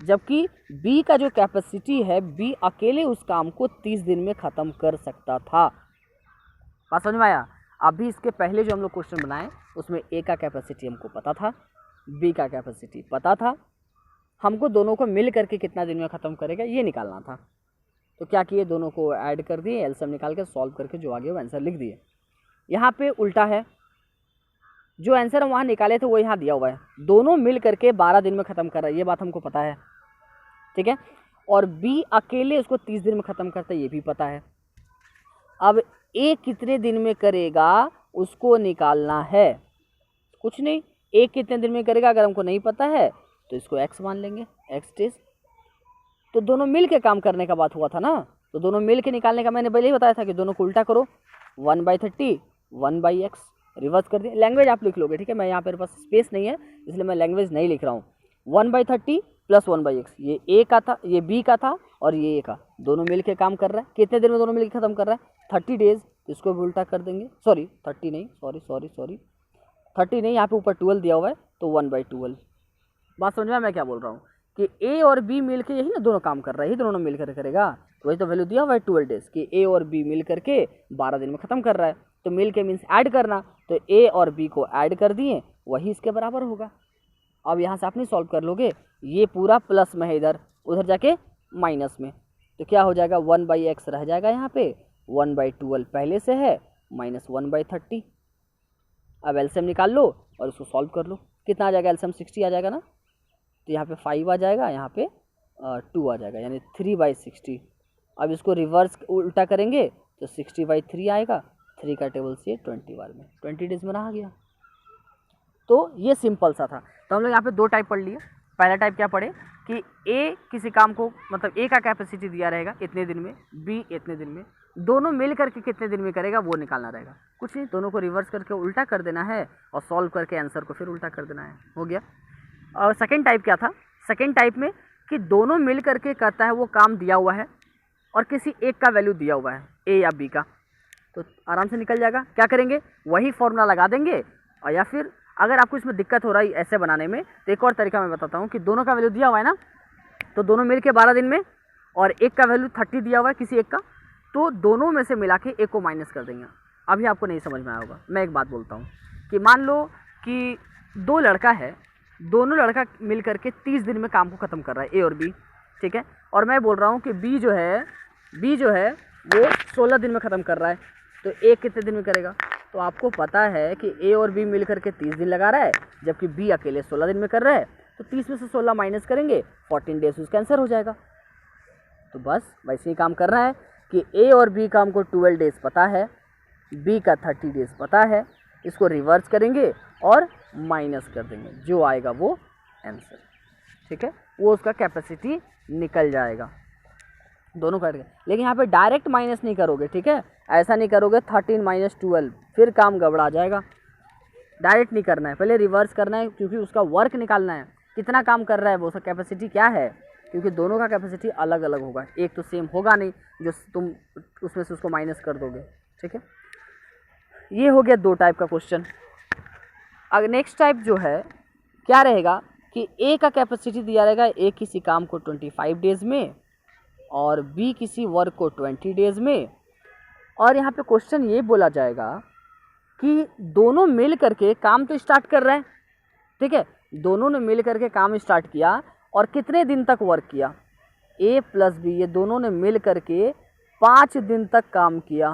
जबकि बी का जो कैपेसिटी है, बी अकेले उस काम को 30 दिन में ख़त्म कर सकता था। बात समझ में आया? अभी इसके पहले जो हम लोग क्वेश्चन बनाए उसमें ए का कैपेसिटी हमको पता था, बी का कैपेसिटी पता था, हमको दोनों को मिल करके कितना दिन में ख़त्म करेगा ये निकालना था। तो क्या किए, दोनों को ऐड कर दिए, एलसीएम निकाल के सॉल्व करके जो आगे वो आंसर लिख दिए। यहाँ पे उल्टा है, जो आंसर हम वहाँ निकाले थे वो यहाँ दिया हुआ है, दोनों मिल करके 12 दिन में ख़त्म कर रहा है, ये बात हमको पता है, ठीक है। और बी अकेले उसको 30 दिन में ख़त्म करता है, ये भी पता है। अब ए कितने दिन में करेगा उसको निकालना है, कुछ नहीं, ए कितने दिन में करेगा अगर हमको नहीं पता है तो इसको एक्स मान लेंगे, एक्स डेज। तो दोनों मिल के काम करने का बात हुआ था ना, तो दोनों मिल के निकालने का मैंने पहले ही बताया था कि दोनों को उल्टा करो, 1/30 1/x, रिवर्स कर दिए। लैंग्वेज आप लिख लोगे, ठीक है, मैं यहाँ पर पास स्पेस नहीं है इसलिए मैं लैंग्वेज नहीं लिख रहा हूँ। 1/30 + 1/x, ये ए का था, ये बी का था और ये ए का, दोनों मिल के काम कर रहा है। कितने दिन में दोनों मिल के ख़त्म कर रहा है? 30 डेज। इसको भी उल्टा कर देंगे, सॉरी 30 नहीं, सॉरी 30 नहीं, यहाँ पे ऊपर 12 दिया हुआ है तो 1/12। बात समझ में मैं क्या बोल रहा हूँ कि ए और बी मिल के, यही ना दोनों काम कर रहा है, यही दोनों मिल कर करेगा, तो वही तो वैल्यू दिया हुआ है 12 डेज कि ए और बी मिल करके 12 दिन में ख़त्म कर रहा है। तो मिल के मीन्स ऐड करना, तो ए और बी को ऐड कर दिए, वही इसके बराबर होगा। अब यहाँ से आप नहीं सॉल्व कर लोगे, ये पूरा प्लस में है, इधर उधर जाके माइनस में, तो क्या हो जाएगा, 1/x रह जाएगा यहाँ पे, 1/12 पहले से है, माइनस 1/30। अब एलसीएम निकाल लो और उसको सॉल्व कर लो, कितना आ जाएगा, एलसीएम 60 आ जाएगा ना, तो यहाँ पे 5 आ जाएगा, यहाँ पे 2 आ जाएगा, यानी 3/60। अब इसको रिवर्स उल्टा करेंगे तो 60/3 आएगा, 3 का टेबल से 20 बार में 20 डेज में रहा गया। तो ये सिंपल सा था। तो हम लोग यहाँ पे 2 टाइप पढ़ लिए। पहला टाइप क्या पढ़े कि ए किसी काम को, मतलब ए का कैपेसिटी दिया रहेगा इतने दिन में, बी इतने दिन में, दोनों मिल करके कितने दिन में करेगा वो निकालना रहेगा। कुछ नहीं, दोनों को रिवर्स करके उल्टा कर देना है और सॉल्व करके आंसर को फिर उल्टा कर देना है, हो गया। और सेकेंड टाइप क्या था, सेकेंड टाइप में कि दोनों मिल करके करता है वो काम दिया हुआ है और किसी एक का वैल्यू दिया हुआ है, ए या बी का, तो आराम से निकल जाएगा। क्या करेंगे, वही फॉर्मूला लगा देंगे, और या फिर अगर आपको इसमें दिक्कत हो रहा है ऐसे बनाने में तो एक और तरीका मैं बताता हूँ कि दोनों का वैल्यू दिया हुआ है ना, तो दोनों मिल के 12 दिन में, और एक का वैल्यू 30 दिया हुआ है किसी एक का, तो दोनों में से मिला के एक को माइनस कर देंगे। अभी आपको नहीं समझ में आया होगा, मैं एक बात बोलता हूँ कि मान लो कि 2 लड़का है, दोनों लड़का मिल करके 30 दिन में काम को ख़त्म कर रहा है, ए और बी, ठीक है, और मैं बोल रहा हूँ कि बी जो है वो 16 दिन में ख़त्म कर रहा है, तो ए कितने दिन में करेगा। तो आपको पता है कि ए और बी मिल करके 30 दिन लगा रहा है, जबकि बी अकेले 16 दिन में कर रहा है, तो 30 में से 16 माइनस करेंगे, 14 डेज उसका आंसर हो जाएगा। तो बस वैसे ही काम करना है कि ए और बी का हमको 12 डेज पता है, बी का 30 डेज पता है, इसको रिवर्स करेंगे और माइनस कर देंगे, जो आएगा वो आंसर, ठीक है, वो उसका कैपेसिटी निकल जाएगा। दोनों काट के, लेकिन यहाँ पे डायरेक्ट माइनस नहीं करोगे, ठीक है, ऐसा नहीं करोगे 13 - 12, फिर काम गड़बड़ा जाएगा। डायरेक्ट नहीं करना है, पहले रिवर्स करना है, क्योंकि उसका वर्क निकालना है, कितना काम कर रहा है वो, उसका कैपेसिटी क्या है, क्योंकि दोनों का कैपेसिटी अलग अलग होगा, एक तो सेम होगा नहीं जो तुम उसमें से उसको माइनस कर दोगे, ठीक है। ये हो गया 2 टाइप का क्वेश्चन। अगर नेक्स्ट टाइप जो है क्या रहेगा कि ए का कैपेसिटी दिया रहेगा, ए किसी काम को 25 डेज में और बी किसी वर्क को 20 डेज में, और यहाँ पे क्वेश्चन ये बोला जाएगा कि दोनों मिल करके काम तो स्टार्ट कर रहे हैं, ठीक है, दोनों ने मिल करके काम स्टार्ट किया और कितने दिन तक वर्क किया, ए प्लस बी ये दोनों ने मिल करके 5 दिन तक काम किया,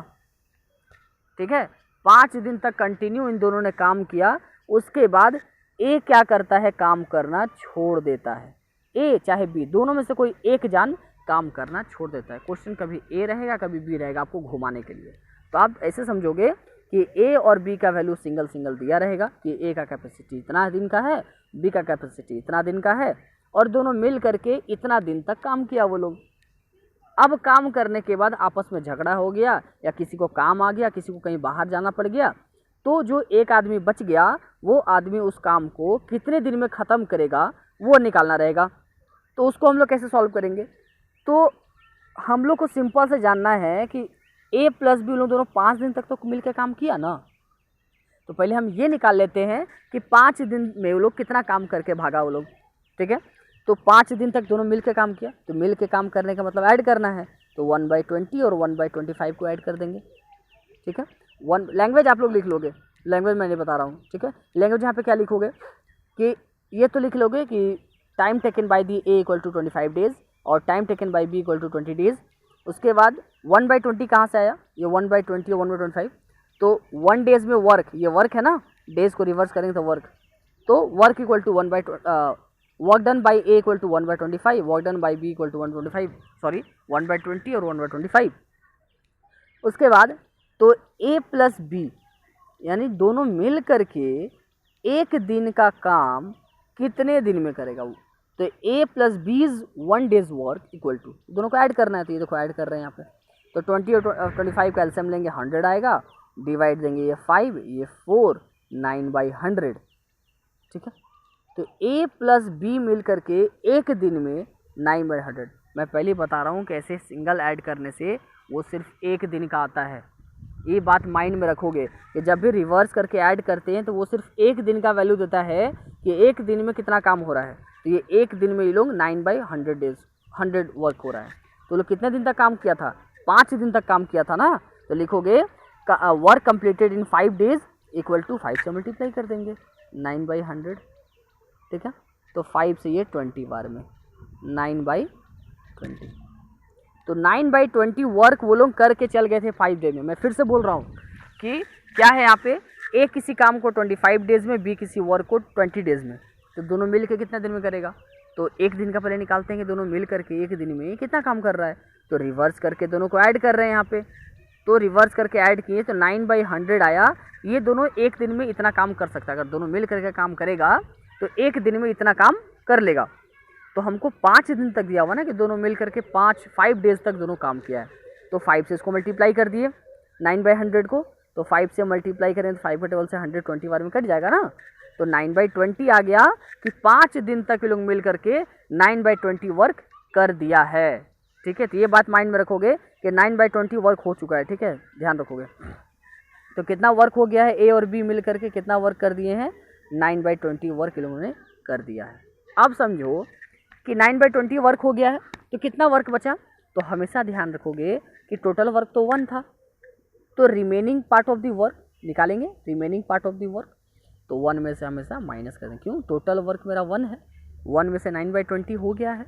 ठीक है, 5 दिन तक कंटिन्यू इन दोनों ने काम किया। उसके बाद ए क्या करता है, काम करना छोड़ देता है। ए चाहे बी, दोनों में से कोई एक जान काम करना छोड़ देता है। क्वेश्चन कभी ए रहेगा कभी बी रहेगा, आपको घुमाने के लिए। तो आप ऐसे समझोगे कि ए और बी का वैल्यू सिंगल सिंगल दिया रहेगा कि ए का कैपेसिटी इतना दिन का है, बी का कैपेसिटी इतना दिन का है, और दोनों मिल करके इतना दिन तक काम किया वो लोग। अब काम करने के बाद आपस में झगड़ा हो गया या किसी को काम आ गया, किसी को कहीं बाहर जाना पड़ गया, तो जो एक आदमी बच गया वो आदमी उस काम को कितने दिन में ख़त्म करेगा वो निकालना रहेगा। तो उसको हम लोग कैसे सॉल्व करेंगे? तो हम लोग को सिंपल से जानना है कि ए प्लस बी लोग दोनों 5 दिन तक तो मिलकर काम किया ना। तो पहले हम ये निकाल लेते हैं कि 5 दिन में वो लोग कितना काम करके भागा वो लोग, ठीक है। तो 5 दिन तक दोनों मिल के काम किया, तो मिल के काम करने का मतलब ऐड करना है, तो 1/20 और 1/25 को ऐड कर देंगे, ठीक है। लैंग्वेज आप लोग लिख लोगे, लैंग्वेज मैं नहीं बता रहा हूँ, ठीक है। लैंग्वेज यहाँ पे क्या लिखोगे कि ये तो लिख लोगे कि time taken by the A equal to 25 days और time taken by B equal to 20 days. उसके बाद 1/20 कहाँ से आया, ये 1/20 और 1/25, तो 1 डेज में वर्क, ये वर्क है ना, डेज को रिवर्स करेंगे तो वर्क, तो work equal to work done by A equal to 1/25, work done by B equal to 1/25, sorry 1/20 और 1/25। उसके बाद तो ए प्लस बी यानी दोनों मिल करके एक दिन का काम कितने दिन में करेगा वो, तो A plus B is 1 days work equal to, दोनों को ऐड करना है, तो ये देखो ऐड कर रहे हैं यहाँ पे। तो 20 और 25 का एलसीएम लेंगे 100 आएगा, डिवाइड देंगे ये 5 ये 4 9/100, ठीक है। तो ए प्लस बी मिल करके एक दिन में 9/100। मैं पहले बता रहा हूँ कि ऐसे सिंगल ऐड करने से वो सिर्फ एक दिन का आता है। ये बात माइंड में रखोगे कि जब भी रिवर्स करके ऐड करते हैं तो वो सिर्फ एक दिन का वैल्यू देता है कि एक दिन में कितना काम हो रहा है। तो ये एक दिन में ये लोग 9/100 डेज 100 वर्क हो रहा है। तो लोग कितने दिन तक काम किया था, 5 दिन तक काम किया था ना। तो लिखोगे work completed in 5 days equal to 5 से मल्टीप्लाई कर देंगे 9/100, ठीक है। तो 5 से ये 20 बार में 9/20, तो 9/20 वर्क वो लोग करके चल गए थे 5 डे में। मैं फिर से बोल रहा हूँ कि क्या है यहाँ पे, ए किसी काम को 25 डेज में, बी किसी वर्क को 20 डेज में, तो दोनों मिल के कितने दिन में करेगा। तो एक दिन का पहले निकालते हैं कि दोनों मिल करके एक दिन में कितना काम कर रहा है, तो रिवर्स करके दोनों को ऐड कर रहे हैं यहाँ पे। तो रिवर्स करके ऐड किए तो 9/100 आया। ये दोनों एक दिन में इतना काम कर सकता है, अगर दोनों मिल करके काम करेगा तो एक दिन में इतना काम कर लेगा। तो हमको 5 दिन तक दिया हुआ ना कि दोनों मिल करके 5 डेज तक दोनों काम किया है। तो 5 से इसको मल्टीप्लाई कर दिए 9/100 को, तो 5 से मल्टीप्लाई करें तो 5 के टेबल से 100 20 बार में कट जाएगा ना। तो 9/20 आ गया कि 5 दिन तक ये लोग मिल करके 9/20 वर्क कर दिया है, ठीक है। तो ये बात माइंड में रखोगे कि 9/20 वर्क हो चुका है, ठीक है, ध्यान रखोगे। तो कितना वर्क हो गया है, ए और बी मिल करके कितना वर्क कर दिए हैं, 9/20 वर्क इन लोगों ने कर दिया है। अब समझो कि 9/20 वर्क हो गया है तो कितना वर्क बचा, तो हमेशा ध्यान रखोगे कि टोटल वर्क तो 1 था, तो remaining part of the work निकालेंगे, remaining part of the work, तो 1 में से हमेशा माइनस कर दें, क्यों, टोटल वर्क मेरा 1 है, 1 में से 9/20 हो गया है।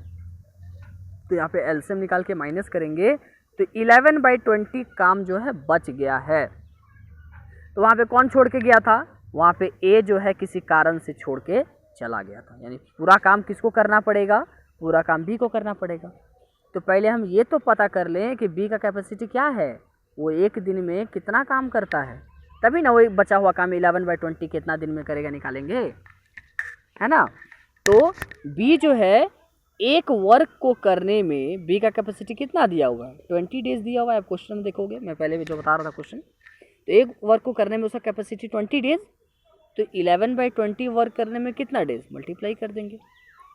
तो यहाँ पे एलसीएम निकाल के माइनस करेंगे तो 11/20 काम जो है बच गया है। तो वहाँ पे कौन छोड़ के गया था, वहाँ पे ए जो है किसी कारण से छोड़ के चला गया था, यानी पूरा काम किसको करना पड़ेगा, पूरा काम बी को करना पड़ेगा। तो पहले हम ये तो पता कर लें कि बी का कैपेसिटी क्या है, वो एक दिन में कितना काम करता है, तभी ना वो बचा हुआ काम 11/20 कितना दिन में करेगा निकालेंगे, है ना। तो बी जो है एक वर्क को करने में बी का कैपेसिटी कितना दिया हुआ है, 20 डेज दिया हुआ है। आप क्वेश्चन देखोगे, मैं पहले भी जो बता रहा था क्वेश्चन, तो एक वर्क को करने में उसका कैपेसिटी 20 डेज, तो 11/20 वर्क करने में कितना डेज मल्टीप्लाई कर देंगे,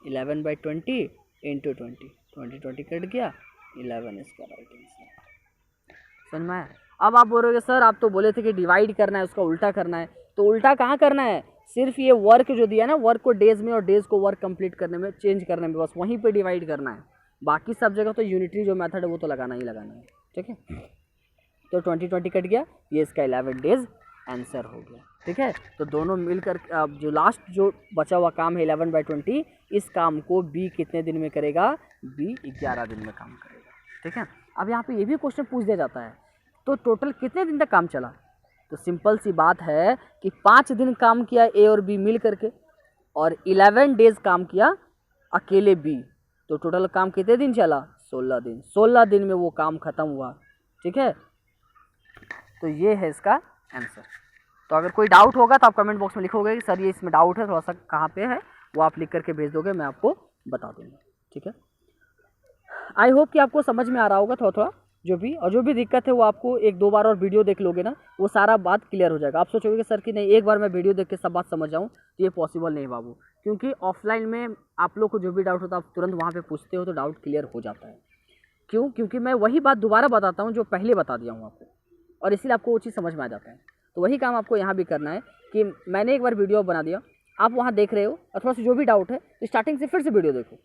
11/20 इंटू 20 कट गया, 11 इसका राइट आंसर। समझ में आया। अब आप बोलोगे सर आप तो बोले थे कि डिवाइड करना है, उसका उल्टा करना है, तो उल्टा कहाँ करना है, सिर्फ ये वर्क जो दिया ना, वर्क को डेज में और डेज को वर्क कंप्लीट करने में चेंज करने में, बस वहीं पे डिवाइड करना है। बाकी सब जगह तो यूनिटरी जो मेथड है वो तो लगाना ही लगाना है, ठीक है। तो 20 कट गया, ये इसका 11 डेज आंसर हो गया, ठीक है। तो दोनों मिलकर अब जो लास्ट जो बचा हुआ काम है 11/20, इस काम को बी कितने दिन में करेगा, बी 11 दिन में काम करेगा। ठीक है, अब यहाँ पे ये भी क्वेश्चन पूछ दिया जाता है तो टोटल कितने दिन तक काम चला, तो सिंपल सी बात है कि 5 दिन काम किया ए और बी मिल करके और 11 डेज काम किया अकेले बी, तो टोटल काम कितने दिन चला, 16 दिन। 16 दिन में वो काम खत्म हुआ। ठीक है, तो ये है इसका आंसर। तो अगर कोई डाउट होगा तो आप कमेंट बॉक्स में लिखोगे कि सर ये इसमें डाउट है, थोड़ा सा कहाँ पे है, वो आप लिख करके भेज दोगे, मैं आपको बता दूंगा। ठीक है, आई होप कि आपको समझ में आ रहा होगा थोड़ा थोड़ा जो भी, और जो भी दिक्कत है वो आपको 1-2 बार और वीडियो देख लोगे ना, वो सारा बात क्लियर हो जाएगा। आप सोचोगे कि सर कि नहीं एक बार मैं वीडियो देख के सब बात समझ जाऊँ, तो ये पॉसिबल नहीं बाबू, क्योंकि ऑफलाइन में आप लोग को जो भी डाउट होता है आप तुरंत वहाँ पे पूछते हो तो डाउट क्लियर हो जाता है। क्यों? क्योंकि मैं वही बात दोबारा बताता हूँ जो पहले बता दिया हूँ आपको, और इसीलिए आपको वो चीज़ समझ में आ जाता है। तो वही काम आपको यहाँ भी करना है कि मैंने एक बार वीडियो बना दिया, आप वहाँ देख रहे हो और थोड़ा सा जो भी डाउट है तो स्टार्टिंग से फिर से वीडियो देखो,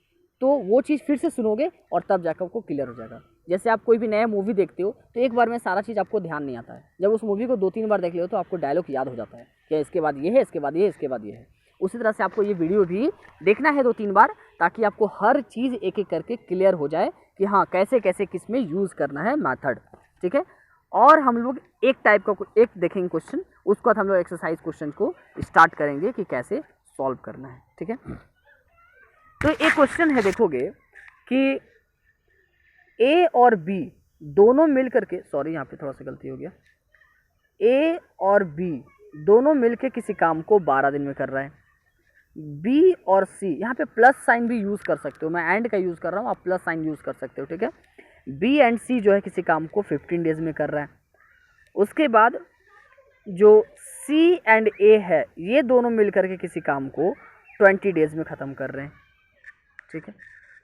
तो वो चीज़ फिर से सुनोगे और तब जाकर आपको क्लियर हो जाएगा। जैसे आप कोई भी नया मूवी देखते हो तो एक बार में सारा चीज़ आपको ध्यान नहीं आता है, जब उस मूवी को 2-3 बार देख ले हो तो आपको डायलॉग याद हो जाता है कि इसके बाद ये है, इसके बाद ये है, इसके बाद ये है। उसी तरह से आपको ये वीडियो भी देखना है 2-3 बार, ताकि आपको हर चीज़ एक एक करके क्लियर हो जाए कि हाँ कैसे कैसे किस में यूज़ करना है मेथड। ठीक है, और हम लोग एक टाइप का एक देखेंगे क्वेश्चन, उसके बाद हम लोग एक्सरसाइज क्वेश्चन को स्टार्ट करेंगे कि कैसे सॉल्व करना है। ठीक है, तो एक क्वेश्चन है, देखोगे कि ए और बी दोनों मिल करके, सॉरी यहाँ पे थोड़ा सा गलती हो गया, ए और बी दोनों मिल के किसी काम को 12 दिन में कर रहा है। बी और सी, यहाँ पे प्लस साइन भी यूज़ कर सकते हो, मैं एंड का यूज़ कर रहा हूँ, आप प्लस साइन यूज़ कर सकते हो। ठीक है, बी एंड सी जो है किसी काम को 15 डेज में कर रहा है। उसके बाद जो सी एंड ए है ये दोनों मिल करके किसी काम को 20 डेज में ख़त्म कर रहे हैं। ठीक है,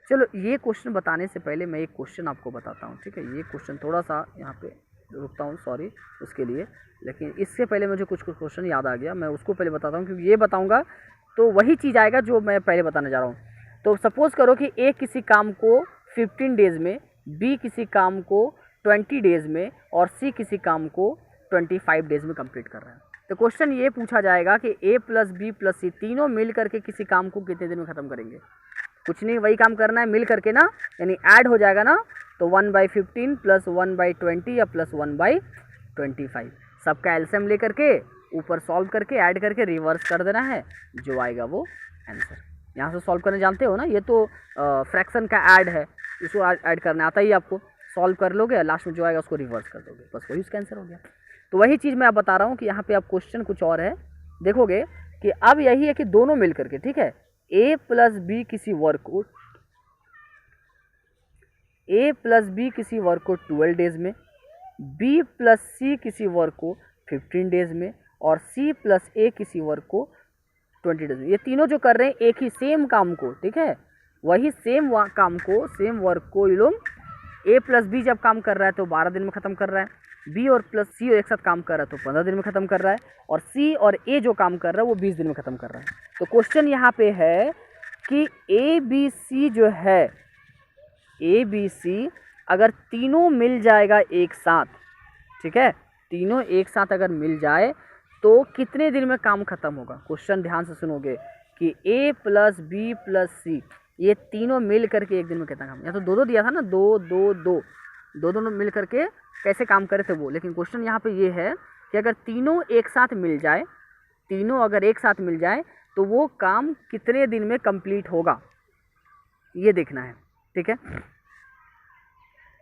चलो ये क्वेश्चन बताने से पहले मैं एक क्वेश्चन आपको बताता हूँ। ठीक है, ये क्वेश्चन थोड़ा सा यहाँ पे रुकता हूँ, सॉरी उसके लिए, लेकिन इससे पहले मुझे कुछ क्वेश्चन याद आ गया, मैं उसको पहले बताता हूँ, क्योंकि ये बताऊँगा तो वही चीज़ आएगा जो मैं पहले बताने जा रहा हूँ। तो सपोज़ करो कि ए किसी काम को 15 डेज़ में, बी किसी काम को 20 डेज़ में और सी किसी काम को 25 डेज़ में कंप्लीट कर रहा है। तो क्वेश्चन ये पूछा जाएगा कि ए प्लस बी प्लस सी तीनों मिल करके किसी काम को कितने दिन में ख़त्म करेंगे। कुछ नहीं, वही काम करना है मिल करके ना, यानी ऐड हो जाएगा ना, तो 1/15 प्लस 1/20 या प्लस 1/25 सबका एलसीएम ले करके ऊपर सॉल्व करके ऐड करके रिवर्स कर देना है, जो आएगा वो आंसर। यहाँ से सॉल्व करने जानते हो ना, ये तो फ्रैक्शन का ऐड है, इसको ऐड करना आता ही आपको, सॉल्व कर लोगे, लास्ट में जो आएगा उसको रिवर्स कर दोगे, बस वही उसका आंसर हो गया। तो वही चीज़ मैं आप बता रहा हूँ कि यहाँ पे आप क्वेश्चन कुछ और है, देखोगे कि अब यही है कि दोनों मिल करके, ठीक है, ए प्लस बी किसी वर्क को 12 डेज में, बी प्लस सी किसी वर्क को 15 डेज में और सी प्लस ए किसी वर्क को 20 डेज में। ये तीनों जो कर रहे हैं एक ही सेम काम को, ठीक है, वही सेम काम को, सेम वर्क को ये लोग, ए प्लस बी जब काम कर रहा है तो 12 दिन में ख़त्म कर रहा है, बी और प्लस सी एक साथ काम कर रहा है तो 15 दिन में ख़त्म कर रहा है, और सी और ए जो काम कर रहा है वो 20 दिन में ख़त्म कर रहा है। तो क्वेश्चन यहाँ पे है कि ए बी सी जो है, ए बी सी अगर तीनों मिल जाएगा एक साथ, ठीक है, तीनों एक साथ अगर मिल जाए तो कितने दिन में काम खत्म होगा। क्वेश्चन ध्यान से सुनोगे कि ए प्लस बी प्लस सी ये तीनों मिल करके एक दिन में कितना काम, या तो दो दिया था ना, दोनों मिल करके कैसे काम करे थे वो, लेकिन क्वेश्चन यहाँ पे ये है कि अगर तीनों एक साथ मिल जाए, तीनों अगर एक साथ मिल जाए तो वो काम कितने दिन में कंप्लीट होगा, ये देखना है। ठीक है,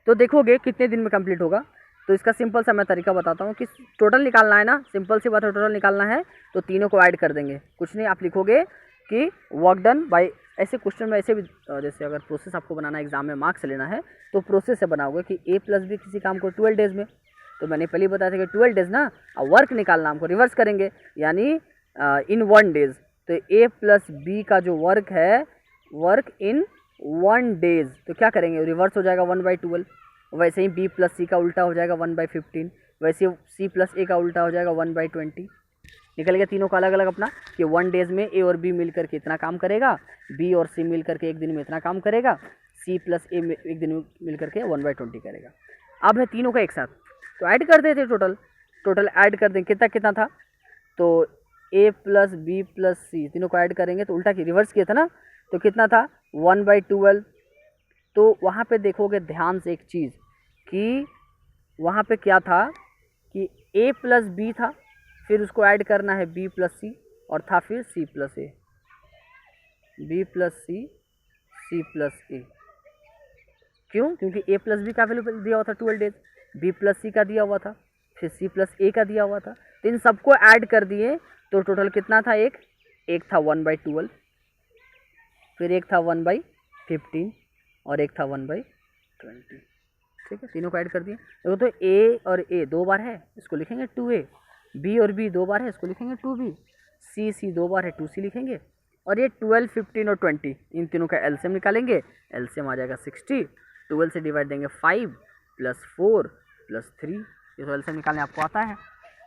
तो देखोगे कितने दिन में कंप्लीट होगा, तो इसका सिंपल सा मैं तरीका बताता हूँ कि टोटल निकालना है ना, सिंपल सी बात है, टोटल निकालना है तो तीनों को ऐड कर देंगे, कुछ नहीं, आप लिखोगे कि वर्क डन बाय, ऐसे क्वेश्चन में ऐसे भी, जैसे अगर प्रोसेस आपको बनाना है एग्जाम में मार्क्स लेना है तो प्रोसेस से बनाओगे कि ए प्लस बी किसी काम को 12 डेज में, तो मैंने पहले बताया था कि 12 डेज ना, अब वर्क निकालना हमको रिवर्स करेंगे, यानी इन 1 डेज, तो ए प्लस बी का जो वर्क है, वर्क इन 1 डेज, तो क्या करेंगे, रिवर्स हो जाएगा 1/12, वैसे ही बी प्लस सी का उल्टा हो जाएगा 1/15, वैसे सी प्लस ए का उल्टा हो जाएगा 1/20, निकल गया तीनों का अलग अलग अपना, कि 1 डेज में ए और बी मिल करके इतना काम करेगा, बी और सी मिल करके एक दिन में इतना काम करेगा, सी प्लस ए एक दिन में मिल करके 1/20 करेगा। अब है तीनों का एक साथ, तो ऐड कर देते, टोटल ऐड कर देंगे, कितना कितना था, तो ए प्लस बी प्लस सी तीनों को ऐड करेंगे तो उल्टा की रिवर्स किया था ना, तो कितना था 1/12 तो वहाँ पे देखोगे ध्यान से एक चीज़ कि वहाँ पे क्या था कि a प्लस बी था, फिर उसको ऐड करना है b प्लस सी, और था फिर c प्लस ए, b प्लस सी, c प्लस ए। क्यों? क्योंकि a प्लस बी का वैल्यू दिया हुआ था 12 डेज, b प्लस सी का दिया हुआ था, फिर c प्लस ए का दिया हुआ था। तो इन सबको ऐड कर दिए तो टोटल कितना था? एक था 1/12, फिर एक था 1/15 और एक था 1/20। ठीक है, तीनों को ऐड कर दिए। देखो तो a और a 2 बार है, इसको लिखेंगे 2a, b और b 2 बार है, इसको लिखेंगे 2b, c 2 बार है, 2c लिखेंगे। और ये 12, 15 और 20 इन तीनों का एलसीएम निकालेंगे, एलसीएम आ जाएगा 60। 12 से डिवाइड देंगे 5 + 4 + 3, ये तो एलसीएम निकालने आपको आता है।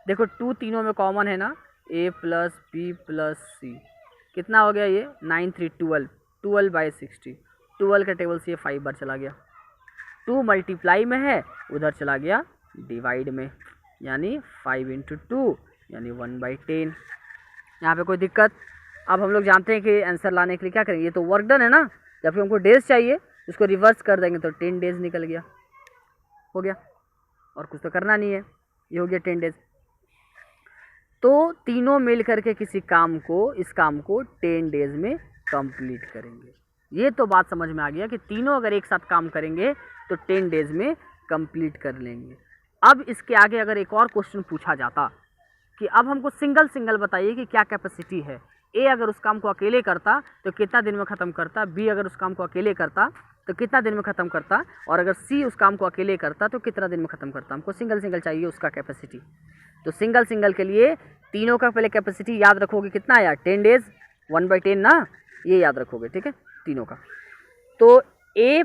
देखो 2 तीनों में कॉमन है ना, a + b + c कितना हो गया? ये 9 3 12, 12/60। 12 का टेबल से ये 5 बार चला गया, 2 मल्टीप्लाई में है, उधर चला गया डिवाइड में, यानी 5 × 2 यानी 1/10। यहाँ पे कोई दिक्कत? अब हम लोग जानते हैं कि आंसर लाने के लिए क्या करेंगे, ये तो वर्क डन है ना, जबकि हमको डेज चाहिए, उसको रिवर्स कर देंगे तो 10 डेज निकल गया, हो गया, और कुछ तो करना नहीं है, ये हो गया 10 डेज। तो तीनों मिल करके किसी काम को, इस काम को 10 डेज में कंप्लीट करेंगे। ये तो बात समझ में आ गया कि तीनों अगर एक साथ काम करेंगे तो 10 डेज में कंप्लीट कर लेंगे। अब इसके आगे अगर एक और क्वेश्चन पूछा जाता कि अब हमको सिंगल सिंगल बताइए कि क्या कैपेसिटी है, ए अगर उस काम को अकेले करता तो कितना दिन में ख़त्म करता, बी अगर उस काम को अकेले करता तो कितना दिन में ख़त्म करता, और अगर सी उस काम को अकेले करता तो कितना दिन में ख़त्म करता। हमको सिंगल सिंगल चाहिए उसका कैपेसिटी। तो सिंगल सिंगल के लिए तीनों का पहले कैपेसिटी याद रखोगे, कितना आया? 10 डेज, 1/10 ना, ये याद रखोगे, ठीक है, तीनों का। तो a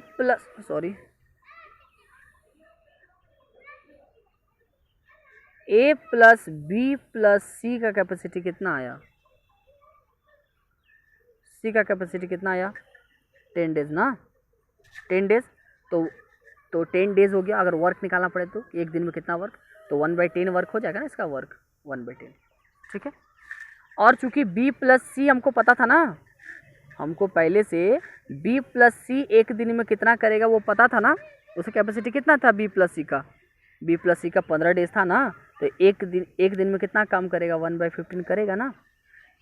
प्लस बी प्लस सी का कैपेसिटी कितना आया? सी का कैपेसिटी कितना आया? 10 डेज ना, 10 डेज। तो 10 डेज हो गया। अगर वर्क निकालना पड़े तो एक दिन में कितना वर्क, तो 1/10 वर्क हो जाएगा ना इसका वर्क, 1/10, ठीक है। और चूंकि b प्लस सी हमको पता था ना, हमको पहले से b प्लस सी एक दिन में कितना करेगा वो पता था ना, उसका कैपेसिटी कितना था b प्लस सी का? b प्लस सी का 15 डेज था ना, तो एक दिन में कितना काम करेगा? 1/15 करेगा ना।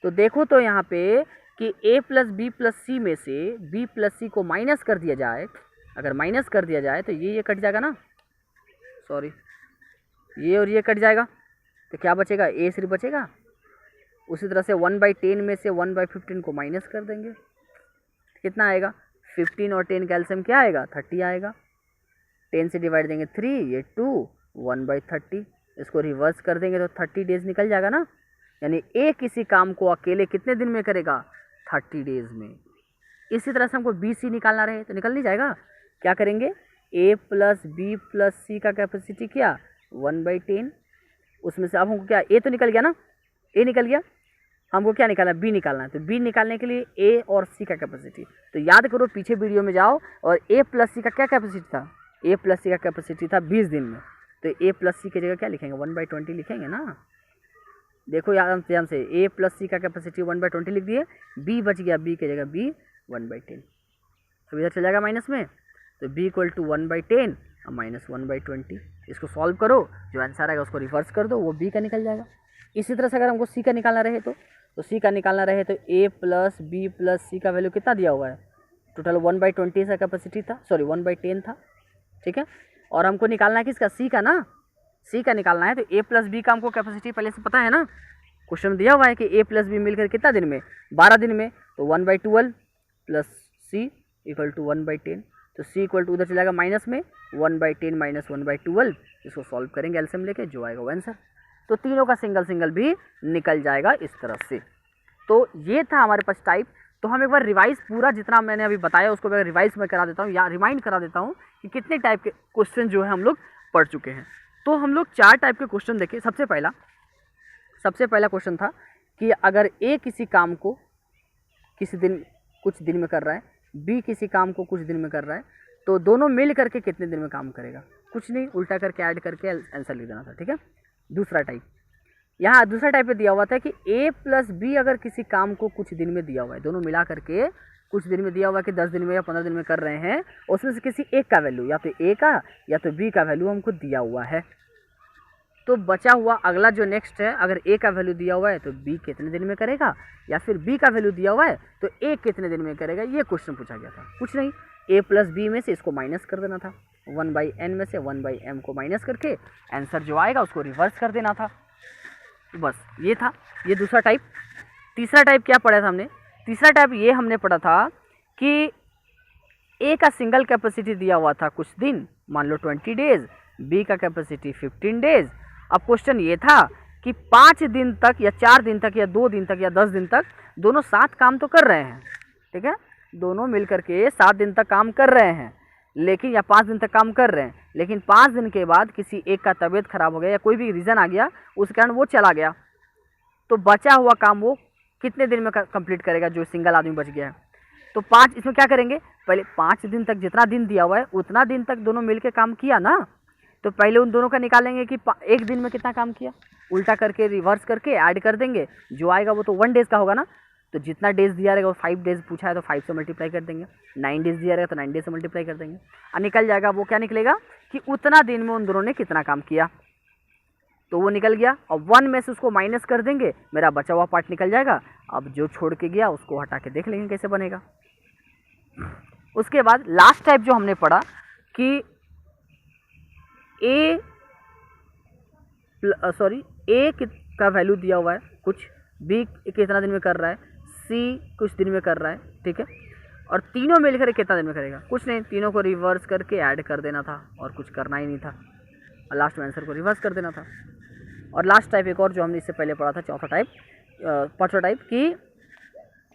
तो देखो तो यहाँ पे कि a प्लस बी प्लस सी में से b प्लस सी को माइनस कर दिया जाए, अगर माइनस कर दिया जाए तो ये कट जाएगा ना, सॉरी, ये और ये कट जाएगा, तो क्या बचेगा? a सिर्फ बचेगा। उसी तरह से 1/10 में से 1/15 को माइनस कर देंगे, कितना आएगा? 15 और 10 का एलसीएम क्या आएगा? 30 आएगा। 10 से डिवाइड देंगे 3, ये 2, 1/30, इसको रिवर्स कर देंगे तो 30 डेज निकल जाएगा ना। यानी ए किसी काम को अकेले कितने दिन में करेगा? 30 डेज में। इसी तरह से हमको बी सी निकालना रहे तो निकल नहीं जाएगा। क्या करेंगे? a प्लस बी प्लस सी का कैपेसिटी क्या? 1/10। उसमें से अब हमको क्या, a तो निकल गया ना, a निकल गया, हमको क्या निकालना है? b निकालना है। तो b निकालने के लिए a और c का कैपेसिटी, तो याद करो पीछे वीडियो में जाओ, और a प्लस सी का क्या कैपेसिटी था? a प्लस सी का कैपेसिटी था 20 दिन में, तो a प्लस सी की जगह क्या लिखेंगे? 1/20 लिखेंगे ना। देखो याद से a प्लस सी का कैपेसिटी 1/20 लिख दिए, b बच गया, b की जगह b 1/10, अब इधर चल जाएगा माइनस में, तो b = 1/10 और माइनस 1/20। इसको सॉल्व करो, जो आंसर आएगा उसको रिवर्स कर दो, वो b का निकल जाएगा। इसी तरह से अगर हमको c का निकालना रहे तो c का निकालना रहे तो a प्लस बी प्लस सी का वैल्यू कितना दिया हुआ है? टोटल 1/20 का कैपेसिटी था, सॉरी 1/10 था, ठीक है। और हमको निकालना है किसका? c का ना, c का निकालना है। तो a प्लस बी का हमको कैपेसिटी पहले से पता है ना, क्वेश्चन दिया हुआ है कि a प्लस बी मिलकर कितना दिन में? 12 दिन में। तो 1/12 प्लस c = 1/10, तो c = उधर चला जाएगा माइनस में, 1/10 माइनस 1/12, इसको सॉल्व करेंगे एलसीएम लेके, जो आएगा वो आंसर। तो तीनों का सिंगल सिंगल भी निकल जाएगा इस तरह से। तो ये था हमारे पास टाइप। तो हम एक बार रिवाइज पूरा जितना मैंने अभी बताया उसको मैं रिवाइज में करा देता हूँ, या रिमाइंड करा देता हूँ कि कितने टाइप के क्वेश्चन जो है हम लोग पढ़ चुके हैं। तो हम लोग 4 टाइप के क्वेश्चन देखे। सबसे पहला क्वेश्चन था कि अगर ए किसी काम को कुछ दिन में कर रहा है, बी किसी काम को कुछ दिन में कर रहा है, तो दोनों मिल करके कितने दिन में काम करेगा? कुछ नहीं, उल्टा करके ऐड करके आंसर लिख देना था, ठीक है। दूसरा टाइप, यहाँ दूसरा टाइप पे दिया हुआ था कि ए प्लस बी अगर किसी काम को कुछ दिन में दिया हुआ है, दोनों मिला करके कुछ दिन में दिया हुआ है कि 10 दिन में या 15 दिन में कर रहे हैं, उसमें से किसी एक का वैल्यू या तो ए का या तो बी का वैल्यू हमको दिया हुआ है। तो बचा हुआ अगला जो नेक्स्ट है, अगर ए का वैल्यू दिया हुआ है तो बी कितने दिन में करेगा, या फिर बी का वैल्यू दिया हुआ है तो ए कितने दिन में करेगा, ये क्वेश्चन पूछा गया था। कुछ नहीं, ए प्लस बी में से इसको माइनस कर देना था, 1/n में से 1/m को माइनस करके आंसर जो आएगा उसको रिवर्स कर देना था। बस ये था, ये दूसरा टाइप। तीसरा टाइप क्या पढ़ा था हमने? तीसरा टाइप ये हमने पढ़ा था कि ए का सिंगल कैपेसिटी दिया हुआ था कुछ दिन, मान लो 20 डेज, बी का कैपेसिटी 15 डेज। अब क्वेश्चन ये था कि 5 दिन तक या 4 दिन तक या 2 दिन तक या 10 दिन तक दोनों साथ काम तो कर रहे हैं, ठीक है, दोनों मिल करके 7 दिन तक काम कर रहे हैं, लेकिन या 5 दिन तक काम कर रहे हैं, लेकिन 5 दिन के बाद किसी एक का तबीयत खराब हो गया या कोई भी रीज़न आ गया, उस कारण वो चला गया। तो बचा हुआ काम वो कितने दिन में कंप्लीट करेगा जो सिंगल आदमी बच गया है? तो 5, इसमें क्या करेंगे, पहले 5 दिन तक जितना दिन दिया हुआ है उतना दिन तक दोनों मिलकर काम किया ना, तो पहले उन दोनों का निकालेंगे कि एक दिन में कितना काम किया, उल्टा करके रिवर्स करके ऐड कर देंगे, जो आएगा वो तो 1 डेज़ का होगा ना। तो जितना डेज दिया रहेगा वो 5 डेज पूछा है तो 5 से मल्टीप्लाई कर देंगे, 9 डेज दिया रहेगा तो 9 डेज से मल्टीप्लाई कर देंगे, और निकल जाएगा वो क्या निकलेगा कि उतना दिन में उन दोनों ने कितना काम किया। तो वो निकल गया, और 1 में से उसको माइनस कर देंगे, मेरा बचा हुआ पार्ट निकल जाएगा। अब जो छोड़ के गया उसको हटा के देख लेंगे कैसे बनेगा। उसके बाद लास्ट टाइप जो हमने पढ़ा कि ए का वैल्यू दिया हुआ है कुछ, बी कितना दिन में कर रहा है, सी कुछ दिन में कर रहा है, ठीक है, और तीनों मिलकर कितना दिन में करेगा, कुछ नहीं, तीनों को रिवर्स करके ऐड कर देना था और कुछ करना ही नहीं था, और लास्ट में आंसर को रिवर्स कर देना था। और लास्ट टाइप एक और जो हमने इससे पहले पढ़ा था, पांचवा टाइप कि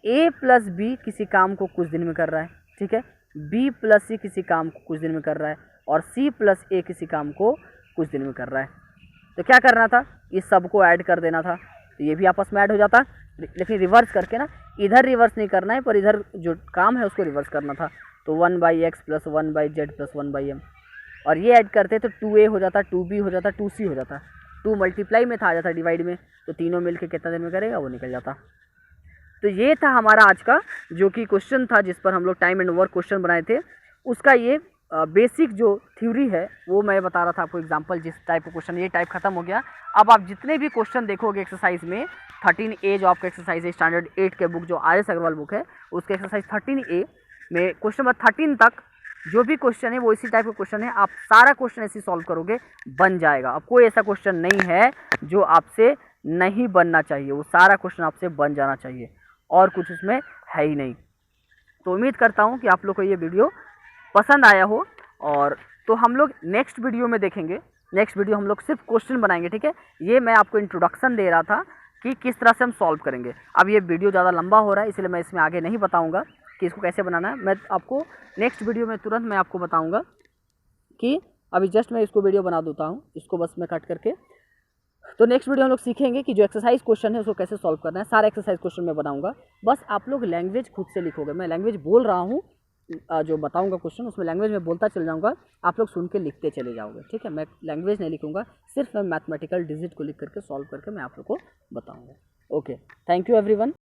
ए प्लस बी किसी काम को कुछ दिन में कर रहा है, ठीक है, बी प्लस सी किसी काम को कुछ दिन में कर रहा है, और सी प्लस ए किसी काम को कुछ दिन में कर रहा है। तो क्या करना था, ये सबको ऐड कर देना था, तो ये भी आपस में ऐड हो जाता, लेकिन रिवर्स करके ना, इधर रिवर्स नहीं करना है पर इधर जो काम है उसको रिवर्स करना था। तो 1/x + 1/z + 1/m, और ये ऐड करते तो 2a हो जाता, 2b हो जाता, 2c हो जाता, 2 मल्टीप्लाई में था आ जाता डिवाइड में, तो तीनों मिलके कितना दिन में करेगा वो निकल जाता। तो ये था हमारा आज का जो कि क्वेश्चन था जिस पर हम लोग टाइम एंड वर्क क्वेश्चन बनाए थे, उसका ये बेसिक जो थ्योरी है वो मैं बता रहा था आपको एग्जांपल, जिस टाइप का क्वेश्चन, ये टाइप खत्म हो गया। अब आप जितने भी क्वेश्चन देखोगे एक्सरसाइज में 13A जो आपका एक्सरसाइज है स्टैंडर्ड 8 के बुक जो RS अग्रवाल बुक है, उसके एक्सरसाइज 13A में क्वेश्चन नंबर 13 तक जो भी क्वेश्चन है वो इसी टाइप का क्वेश्चन है। आप सारा क्वेश्चन ऐसे सॉल्व करोगे, बन जाएगा। अब कोई ऐसा क्वेश्चन नहीं है जो आपसे नहीं बनना चाहिए, वो सारा क्वेश्चन आपसे बन जाना चाहिए, और कुछ उसमें है ही नहीं। तो उम्मीद करता हूँ कि आप लोग को ये वीडियो पसंद आया हो, और तो हम लोग नेक्स्ट वीडियो में देखेंगे। नेक्स्ट वीडियो हम लोग सिर्फ क्वेश्चन बनाएंगे, ठीक है। ये मैं आपको इंट्रोडक्शन दे रहा था कि किस तरह से हम सॉल्व करेंगे। अब ये वीडियो ज़्यादा लंबा हो रहा है, इसलिए मैं इसमें आगे नहीं बताऊंगा कि इसको कैसे बनाना है। मैं आपको नेक्स्ट वीडियो में तुरंत मैं आपको बताऊंगा कि अभी जस्ट मैं इसको वीडियो बना देता हूँ, इसको बस मैं कट करके। तो नेक्स्ट वीडियो हम लोग सीखेंगे कि जो एक्सरसाइज क्वेश्चन है उसको कैसे सॉल्व करना है। सारा एक्सरसाइज क्वेश्चन मैं बनाऊंगा, बस आप लोग लैंग्वेज खुद से लिखोगे। मैं लैंग्वेज बोल रहा हूँ, जो बताऊंगा क्वेश्चन उसमें लैंग्वेज में बोलता चल जाऊंगा, आप लोग सुन के लिखते चले जाओगे, ठीक है। मैं लैंग्वेज नहीं लिखूंगा, सिर्फ मैं मैथमेटिकल डिजिट को लिख करके सॉल्व करके मैं आप लोग को बताऊंगा। Okay, thank you everyone.